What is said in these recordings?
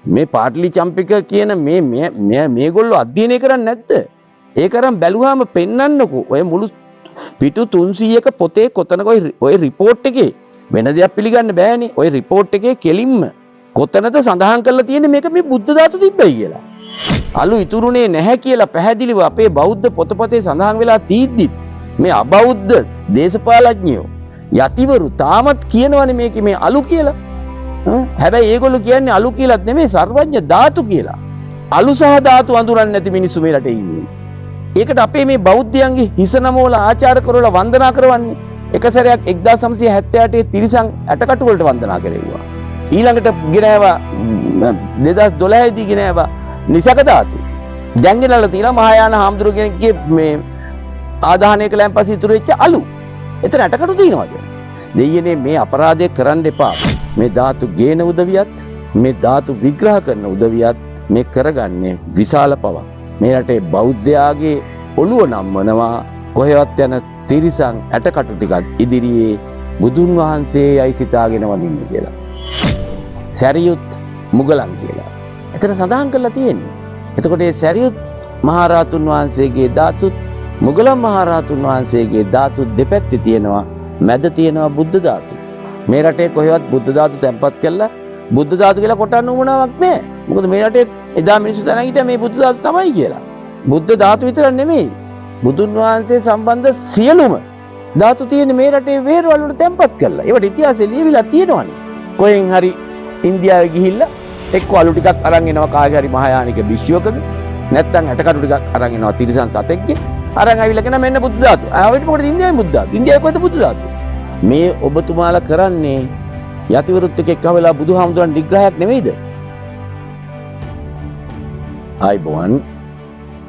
මේ පාටලි චම්පික කියන මේගොල්ලෝ අධ්‍යයනය කරන්නේ නැද්ද? ඒක අරන් බැලුවාම පෙන්වන්නකෝ ඔය මුළු පිටු 300ක පොතේ කොතනක ඔය රිපෝට් එකේ වෙන දෙයක් පිළිගන්න බෑනේ. ඔය රිපෝට් එකේ කෙලින්ම කොතනද සඳහන් කරලා තියෙන්නේ මේක මේ බුද්ධ ධාතු තිබ්බයි කියලා. අලු ඉතුරුනේ නැහැ කියලා පැහැදිලිව අපේ බෞද්ධ පොතපතේ සඳහන් වෙලා තීද්දිත් මේ අබෞද්ධ දේශපාලඥයෝ යතිවරු තාමත් කියනවනේ මේක මේ අලු කියලා. හැබැයි ඒගොල්ලෝ කියන්නේ අලු කියලාත් නෙමෙයි සර්වඥ ධාතු කියලා. අලු සහ ධාතු අඳුරන්නේ නැති මිනිස්සු මේ රටේ ඉන්නේ. ඒකට අපේ මේ බෞද්ධයන්ගේ හිස නමවල ආචාර කරවල වන්දනා කරවන්නේ. එක සැරයක් 1978 තිරිසන් ඇටකටු වලට වන්දනා කෙරෙව්වා. ඊළඟට ගෙනාවා 2012 දී ගෙනාවා නිසක ධාතු. දැන් ගෙනල්ලා තියෙනවා මහායාන හාමුදුරුවෝ කෙනෙක්ගේ මේ ආදාහනය කළාන් පස්සේ ඉතුරු වෙච්ච අලු. එතන ඇටකටු තියෙනවද? දෙයියනේ මේ අපරාධය කරන්න එපා. මේ ධාතු ගේන උදවියත් මේ ධාතු විග්‍රහ කරන උදවියත් මේ කරගන්නේ විශාල පවක්. මේ රටේ බෞද්ධයාගේ ඔළුව නම්වනවා කොහෙවත් යන තිරිසන් ඇටකටු ටිකක් ඉදිරියේ බුදුන් වහන්සේ යයි සිතාගෙන වදින්න කියලා. සැරියුත් මුගලන් කියලා. එතන සඳහන් කරලා තියෙන්නේ. එතකොට මේ සැරියුත් මහරහතුන් වහන්සේගේ ධාතුත් මුගලන් මහරහතුන් වහන්සේගේ ධාතුත් දෙපැත්තේ තියෙනවා. මැද තියෙනවා බුද්ධ ධාතු. මේ රටේ කොහෙවත් බුද්ධ ධාතු තැන්පත් කළා බුද්ධ ධාතු කියලා කොටන්න උවමනාවක් නැහැ. මොකද මේ රටේ එදා මිනිස්සු දැනන් හිටියා මේ බුද්ධ ධාතු තමයි කියලා. බුද්ධ ධාතු විතර නෙමෙයි. බුදුන් වහන්සේ සම්බන්ධ සියලුම ධාතු තියෙන මේ රටේ වෙහෙරවල වල තැන්පත් කළා. ඒවට ඉතිහාසෙ ලියවිලා තියෙනවනේ. කොහෙන් හරි ඉන්දියාවේ ගිහිල්ලා එක්ක අලු ටිකක් අරන් එනවා කාගේ හරි මහායානික භික්ෂුවකද නැත්නම් ඇටකටු ටිකක් අරන් එනවා තිරිසන් සතෙක්ගේ අරන් ආවිල්ලා කියන මෙන්න බුද්ධ ධාතු. ආවෙත් මොකටද ඉන්දියාවේ බුද්ධ ධාතු? ඉන්දියාවේ කොහෙද බුද්ධ ධාතු? මේ ඔබතුමාලා කරන්නේ යතිවරුත් එක්ක එක්කවලා බුදුහාමුදුරන් විග්‍රහයක් නෙවෙයිද? ආයිබෝන්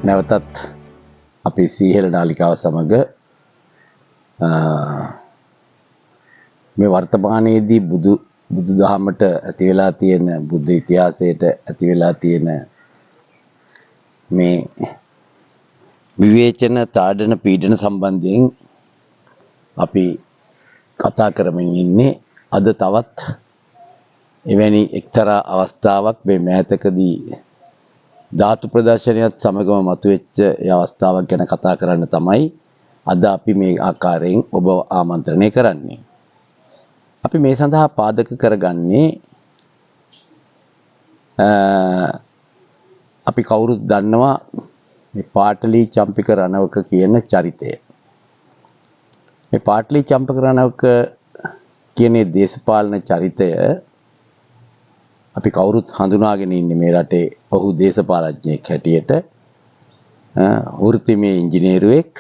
නැවතත් අපේ සීහෙල නාලිකාව සමග මේ වර්තමානයේදී බුදුදහමට ඇති වෙලා තියෙන බුද්ධ ඉතිහාසයට ඇති වෙලා තියෙන මේ විවේචන තාඩන පීඩන සම්බන්ධයෙන් අපි කතා කරමින් ඉන්නේ. අද තවත් එවැනි එක්තරා අවස්ථාවක් මේ මෑතකදී ධාතු ප්‍රදර්ශනයත් සමගම මතුවෙච්ච ඒ අවස්ථාවක් ගැන කතා කරන්න තමයි අද අපි මේ ආකාරයෙන් ඔබ ආමන්ත්‍රණය කරන්නේ. අපි මේ සඳහා පාදක කරගන්නේ අපි කවුරුත් දන්නවා මේ පාටලි චම්පික රණවක කියන චරිතය. මේ පාටලි චම්පික රණවක කියන දේශපාලන චරිතය අපි කවුරුත් හඳුනාගෙන ඉන්නේ මේ රටේ ඔහු දේශපාලඥයෙක් හැටියට. වෘත්තිමය ඉංජිනේරුවෙක්.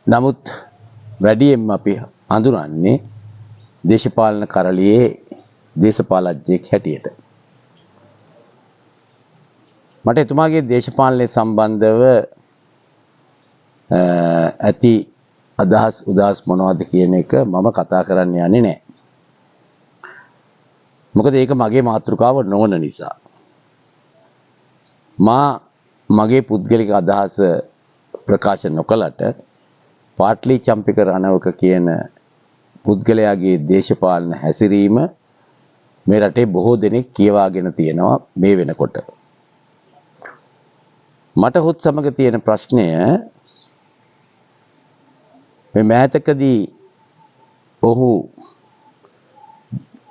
නමුත් වැඩියෙන්ම අපි හඳුනන්නේ දේශපාලන කරළියේ දේශපාලඥයෙක් හැටියට. මට එතුමාගේ දේශපාලනය සම්බන්ධව ඇති අදහස් උදහස් මොනවද කියන එක මම කතා කරන්න යන්නේ නැහැ. මොකද ඒක මගේ මාතෘකාව නොවන නිසා. මගේ පුද්ගලික අදහස ප්‍රකාශ නොකළට පාටලි චම්පික රණවක කියන පුද්ගලයාගේ දේශපාලන හැසිරීම මේ රටේ බොහෝ දෙනෙක් කියවාගෙන තියෙනවා මේ වෙනකොට. මට හොත් සමග තියෙන ප්‍රශ්නය මේ මෑතකදී ඔහු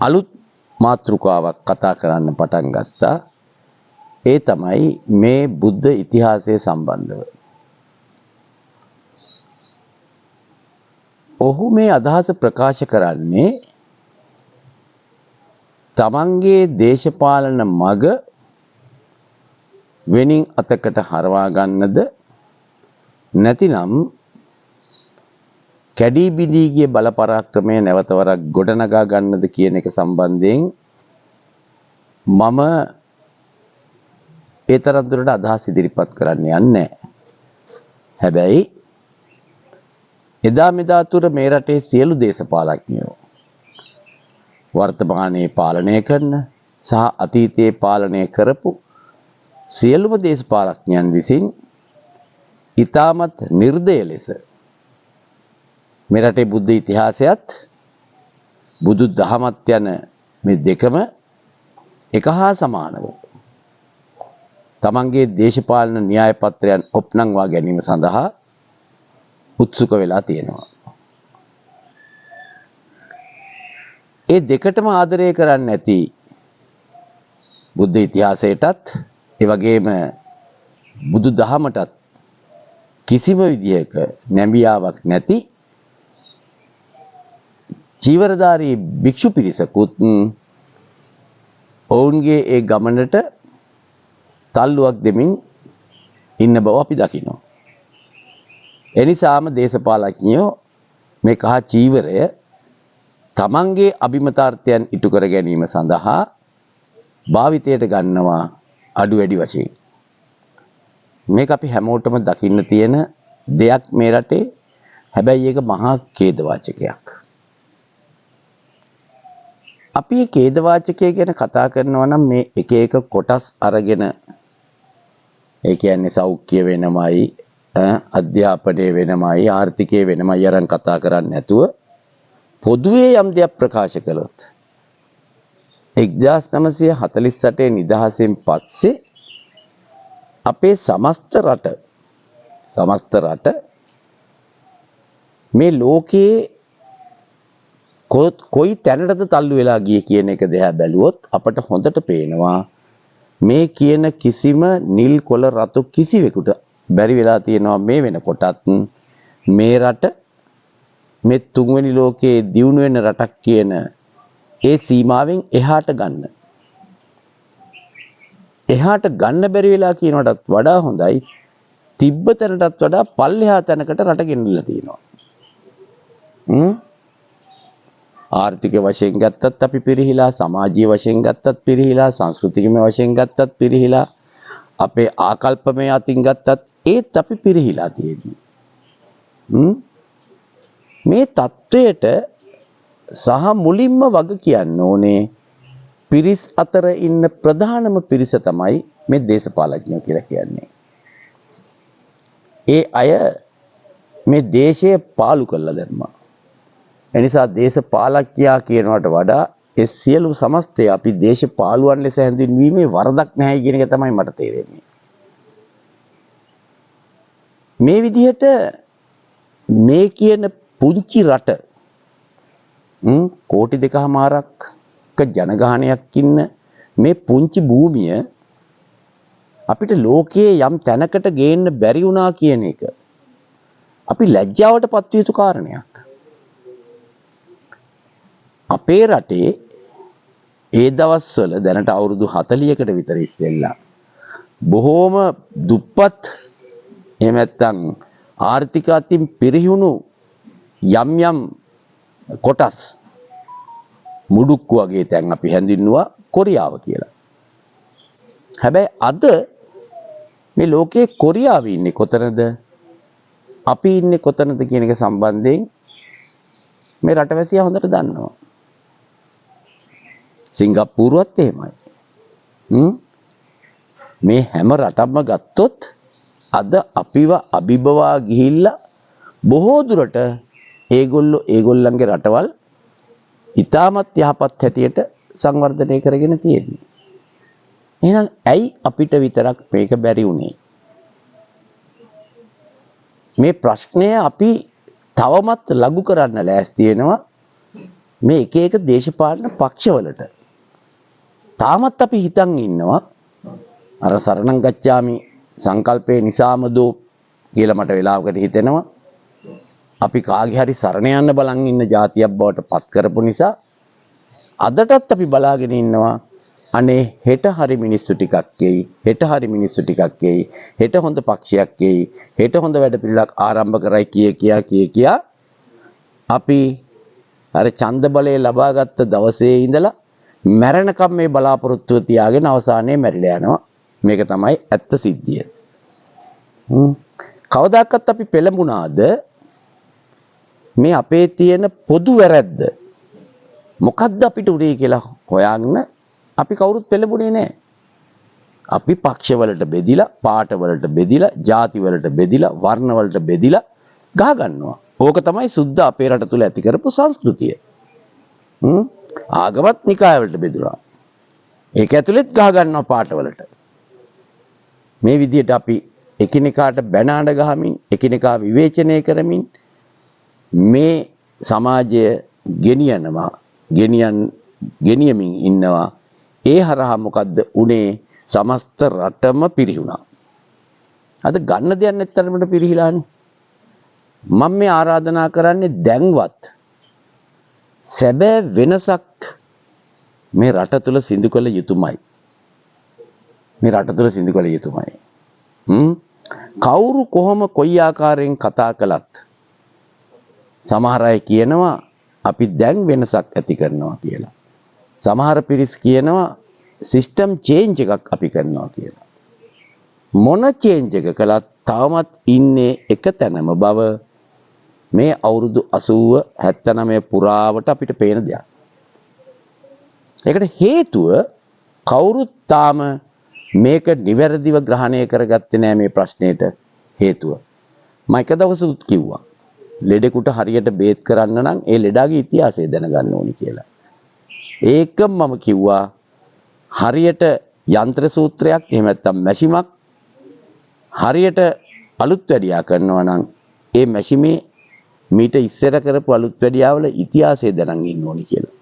අලුත් මාතෘකාවක් කතා කරන්න පටන් ගත්තා. ඒ තමයි මේ බුද්ධ ඉතිහාසය සම්බන්ධව. ඔහු මේ අදහස ප්‍රකාශ කරන්නේ තමන්ගේ දේශපාලන මග වෙනින් අතකට හරවා ගන්නද නැතිනම් කැඩී බිඳී ගිය බල පරාක්‍රමය නැවත වරක් ගොඩනගා ගන්නද කියන එක සම්බන්ධයෙන් මම ඒ තරම් දුරට අදහස් ඉදිරිපත් කරන්න යන්නේ නැහැ. හැබැයි එදා මෙදා තුර මේ රටේ සියලු දේශපාලඥයෝ වර්තමානයේ පාලනය කරන සහ අතීතයේ පාලනය කරපු සියලුම දේශපාලඥයන් විසින් ඊටමත් නිර්දය ලෙස මේ රටේ බුද්ධ ඉතිහාසයත් බුදු දහමත් යන මේ දෙකම එක හා සමානව තමන්ගේ දේශපාලන න්‍යාය පත්‍රයන් ඔප්නංවා ගැනීම සඳහා උත්සුක වෙලා තියෙනවා. ඒ දෙකටම ආදරය කරන්නේ නැති බුද්ධ ඉතිහාසයටත් ඒ වගේම බුදු දහමටත් කිසිම විදියක නැඹියාවක් නැති චීවරධාරී භික්ෂු පිරිසකුත් ඔවුන්ගේ ඒ ගමනට තල්ලුවක් දෙමින් ඉන්න බව අපි දකිනවා. එනිසාම දේශපාලඥයෝ මේ කහ චීවරය තමන්ගේ අභිමතාර්ථයන් ඉටු කර ගැනීම සඳහා භාවිතයට ගන්නවා අඩු වැඩි වශයෙන්. මේක අපි හැමෝටම දකින්න තියෙන දෙයක් මේ රටේ. හැබැයි ඒක මහා ඛේදවාචකයක්. අපි මේ ඛේදවාචකය ගැන කතා කරනවා නම් මේ එක එක කොටස් අරගෙන ඒ කියන්නේ සෞඛ්‍ය වෙනමයි අධ්‍යාපනය වෙනමයි ආර්ථිකය වෙනමයි අරන් කතා කරන්නේ නැතුව පොදුවේ යම් දෙයක් ප්‍රකාශ කළොත් 1948 නිදහසෙන් පස්සේ අපේ සමස්ත රට මේ ලෝකයේ කොයි තැනටද තල්ලු වෙලා ගියේ කියන එක දිහා බැලුවොත් අපට හොඳට පේනවා මේ කියන කිසිම නිල් කොළ රතු කිසිවෙකුට බැරි වෙලා තියෙනවා මේ වෙනකොටත් මේ රට මේ තුන්වෙනි ලෝකයේ දියුණු වෙන රටක් කියන ඒ සීමාවෙන් එහාට ගන්න බැරි වෙලා කියනටත් වඩා හොඳයි තිබ්බතැනටත් වඩා පල්ලෙහා තැනකට රට ගෙනිලා තියෙනවා. ආර්ථික වශයෙන් ගත්තත් අපි පිරිහිලා, සමාජීය වශයෙන් ගත්තත් පිරිහිලා, සංස්කෘතිකමය වශයෙන් ගත්තත් පිරිහිලා, අපේ ආකල්පමය අතින් ගත්තත් ඒත් අපි පිරිහිලා තියෙන්නේ. මේ தത്വයට සහ මුලින්ම වග කියන්න ඕනේ පිරිස් අතර ඉන්න ප්‍රධානම පිරිස තමයි මේ දේශපාලඥයෝ කියලා කියන්නේ. ඒ අය මේ දේශය පාලු කරලා දැම්මා. එනිසා දේශපාලකයා කියනවට වඩා ඒ සියලු සමස්තය අපි දේශපාලුවන් ලෙස හැඳින්වීමේ වරදක් නැහැ කියන එක තමයි මට තේරෙන්නේ. මේ විදිහට මේ කියන පුංචි රට කෝටි 2.5ක ජනගහනයක් ඉන්න මේ පුංචි භූමිය අපිට ලෝකයේ යම් තැනකට ගේන්න බැරි වුණා කියන එක අපි ලැජ්ජාවට පත් විය යුතු කාරණයක්. අපේ රටේ ඒ දවස්වල දැනට අවුරුදු 40කට විතර ඉස්සෙල්ලා බොහෝම දුප්පත් එහෙම නැත්නම් ආර්ථික අතින් පිරිහුණු යම් කොටස් මුඩුක්කු වගේ තැන් අපි හැඳින්නුවා කොරියාව කියලා. හැබැයි අද මේ ලෝකයේ කොරියාවේ ඉන්නේ කොතනද? අපි ඉන්නේ කොතනද කියන එක සම්බන්ධයෙන් මේ රටවැසියා හොඳට දන්නවා. සිංගප්පූරුවත් එහෙමයි. මේ හැම රටක්ම ගත්තොත් අද අපිව අභිබවා ගිහිල්ලා බොහෝ දුරට ඒගොල්ලන්ගේ රටවල් ඉතාමත් යහපත් හැටියට සංවර්ධනය කරගෙන තියෙන්නේ. එහෙනම් ඇයි අපිට විතරක් මේක බැරි වුනේ? මේ ප්‍රශ්නය අපි තවමත් ලඝු කරන්න ලෑස්ති වෙනවා මේ එක එක දේශපාලන පක්ෂවලට. තාමත් අපි හිතන් ඉන්නවා අර සරණං ගච්ඡාමි සංකල්පේ නිසාමදෝ කියලා මට වෙලාවකට හිතෙනවා. අපි කාගේ හරි සරණ යන්න බලන් ඉන්න જાතියක් බවට පත් කරපු නිසා අදටත් අපි බලාගෙන ඉන්නවා අනේ හෙට හරි මිනිස්සු ටිකක් එයි, හෙට හරි මිනිස්සු ටිකක් එයි, හෙට හොඳ පක්ෂයක් එයි, හෙට හොඳ වැඩපිළිවෙලක් ආරම්භ කරයි කියා අපි අර ඡන්ද බලය ලබාගත් දවසේ ඉඳලා මැරෙනකම් මේ බලාපොරොත්තුව තියාගෙන අවසානයේ මැරිලා යනවා. මේක තමයි ඇත්ත සිද්ධිය. කවදාකවත් අපි පෙළඹුණාද මේ අපේ තියෙන පොදු වැරැද්ද මොකද්ද අපිට උනේ කියලා හොයන්න අපි කවුරුත් පෙළඹුණේ නැහැ. අපි පක්ෂවලට බෙදිලා, පාටවලට බෙදිලා, ජාතිවලට බෙදිලා, වර්ණවලට බෙදිලා ගහ ගන්නවා. ඕක තමයි සුද්ධ අපේ රට තුල ඇති කරපු සංස්කෘතිය. ආගමත් නිකායවලට බෙදුණා. ඒක ඇතුළෙත් ගහ ගන්නවා පාටවලට. මේ විදිහට අපි එකිනෙකාට බැන අඬ ගහමින් එකිනෙකා විවේචනය කරමින් මේ සමාජය ගෙනියමින් ඉන්නවා. ඒ හරහා මොකද්ද උනේ? සමස්ත රටම පිරිහුණා. අද ගන්න දෙයක් නැත්තරමට පිරිහිලානේ. මම මේ ආරාධනා කරන්නේ දැන්වත් සැබෑ වෙනසක් මේ රට තුල සිදු කළ යුතුමයි. මේ රට තුල සිදු කළ යුතුමයි. කවුරු කොහොම කොයි ආකාරයෙන් කතා කළත් සමහර අය කියනවා අපි දැන් වෙනසක් ඇති කරනවා කියලා. සමහර පිරිස් කියනවා සිස්ටම් චේන්ජ් එකක් අපි කරනවා කියලා. මොන චේන්ජ් එක කළත් තවමත් ඉන්නේ එක තැනම බව මේ අවුරුදු 80 79 පුරාවට අපිට පේන දෙයක්. ඒකට හේතුව කවුරුත් තාම මේක නිවැරදිව ග්‍රහණය කරගත්තේ නැහැ මේ ප්‍රශ්නෙට හේතුව. මම එක දවසකුත් කිව්වා ලෙඩෙකුට හරියට බේත් කරන්න නම් ඒ ලෙඩාගේ ඉතිහාසය දැනගන්න ඕනි කියලා. ඒකම මම කිව්වා හරියට යන්ත්‍ර සූත්‍රයක් එහෙම නැත්නම් මැෂිමක් හරියට අලුත් වැඩියා කරනවා නම් ඒ මැෂිමේ මීට ඉස්සර කරපු අලුත් වැඩියාවල ඉතිහාසය දැනන් ඉන්න ඕනි කියලා.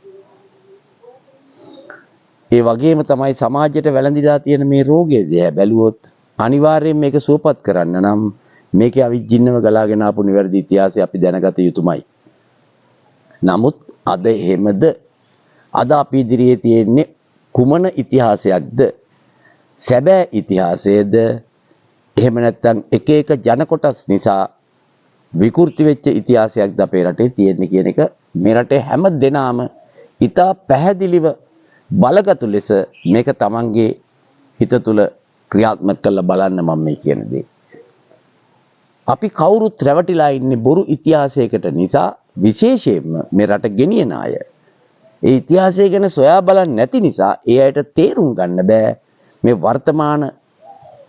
ඒ වගේම තමයි සමාජයට වැළඳිලා තියෙන මේ රෝගය දිහා බැලුවොත් අනිවාර්යයෙන් මේක සුවපත් කරන්න නම් මේකේ අවිජ්ජින්නව ගලාගෙන ආපු නිවැරදි ඉතිහාසය අපි දැනගත යුතුමයි. නමුත් අද එහෙමද? අද අපි ඉදිරියේ තියෙන්නේ කුමන ඉතිහාසයක්ද? සැබෑ ඉතිහාසයේද? එහෙම නැත්නම් එක එක ජන කොටස් නිසා විකෘති වෙච්ච ඉතිහාසයක්ද අපේ රටේ තියෙන්නේ කියන එක මේ රටේ හැම දෙනාම ඉතා පැහැදිලිව බලගතු ලෙස මේක තමන්ගේ හිත තුළ ක්‍රියාත්මක කරලා බලන්න මම මේ කියන දේ. අපි කවුරුත් රැවටිලා ඉන්නේ බොරු ඉතිහාසයකට නිසා විශේෂයෙන්ම මේ රට ගෙනියන අය. ඒ ඉතිහාසය ගැන සොයා බලන්නේ නැති නිසා ඒ අයට තේරුම් ගන්න බෑ මේ වර්තමාන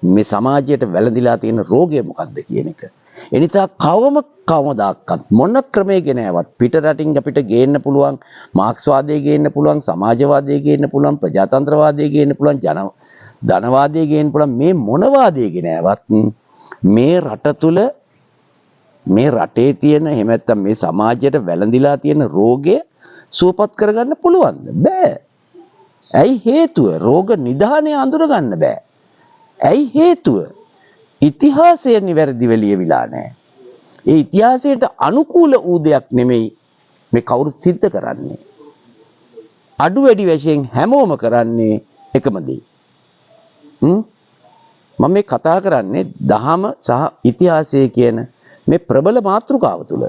මේ සමාජයට වැළඳිලා තියෙන රෝගය මොකක්ද කියන එක. ඒ නිසා කවමදාකත් මොන ක්‍රමයක නෑවත් පිට රටින් අපිට ගේන්න පුළුවන් මාක්ස්වාදයේ ගේන්න පුළුවන් සමාජවාදයේ ගේන්න පුළුවන් ප්‍රජාතන්ත්‍රවාදයේ ගේන්න පුළුවන් ධනවාදයේ ගේන්න පුළුවන් මේ මොන වාදයේ නෑවත් මේ රට තුල මේ රටේ තියෙන එහෙම නැත්නම් මේ සමාජයට වැළඳිලා තියෙන රෝගය සුවපත් කරගන්න පුළුවන්ද? බෑ. ඇයි හේතුව? රෝග නිදානේ අඳුර ගන්න බෑ. ඇයි හේතුව? ඉතිහාසය නිවැරදිව ලියවිලා නැහැ. ඒ ඉතිහාසයට අනුකූල වූ දෙයක් නෙමෙයි මේ කවුරුත් සිද්ධ කරන්නේ. අඩු වැඩි වශයෙන් හැමෝම කරන්නේ එකම දේ. මම මේ කතා කරන්නේ දහම සහ ඉතිහාසය කියන මේ ප්‍රබල මාතෘකාව තුල.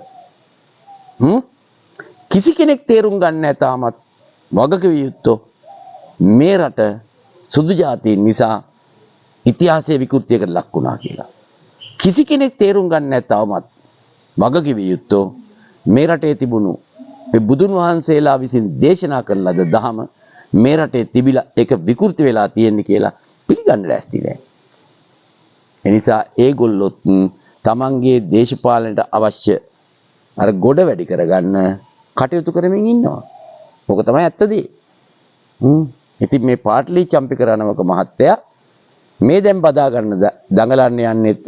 කිසි කෙනෙක් තේරුම් ගන්න නැහැ තාමත් වගකිව යුත්තෝ මේ රට සුදු ජාතීන් නිසා ඉතිහාසයේ විකෘතියකට ලක් වුණා කියලා. කිසි කෙනෙක් තේරුම් ගන්න නැහැ තාමත් වගකිව යුත්තෝ මේ රටේ තිබුණු මේ බුදුන් වහන්සේලා විසින් දේශනා කරන ලද දහම මේ රටේ තිබිලා ඒක විකෘති වෙලා තියෙන්නේ කියලා පිළිගන්න ලෑස්ති නැහැ. ඒ නිසා ඒගොල්ලොත් තමන්ගේ දේශපාලනයට අවශ්‍ය අර ගොඩ වැඩි කරගන්න කටයුතු කරමින් ඉන්නවා. ඕක තමයි ඇත්ත දේ. ඉතින් මේ පාටලි චම්පික රණවක මහත්තයා මේ දැන් බදා ගන්න දඟලන්න යන්නේත්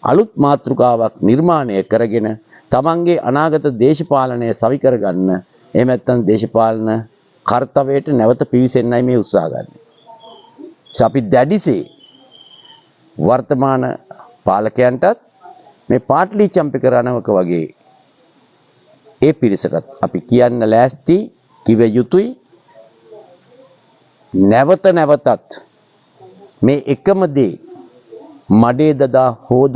අලුත් මාතෘකාවක් නිර්මාණය කරගෙන තමන්ගේ අනාගත දේශපාලනය සවි කරගන්න එහෙම නැත්නම් දේශපාලන කාර්යයට නැවත පිවිසෙන්නයි මේ උත්සාහ ගන්න. අපි දැඩිසේ වර්තමාන පාලකයන්ටත් මේ පාටලි චම්පික රණවක වගේ ඒ පිරිසටත් අපි කියන්න ලෑස්ති කිව යුතුයි නැවත නැවතත් මේ එකම දේ මඩේ දදා හොද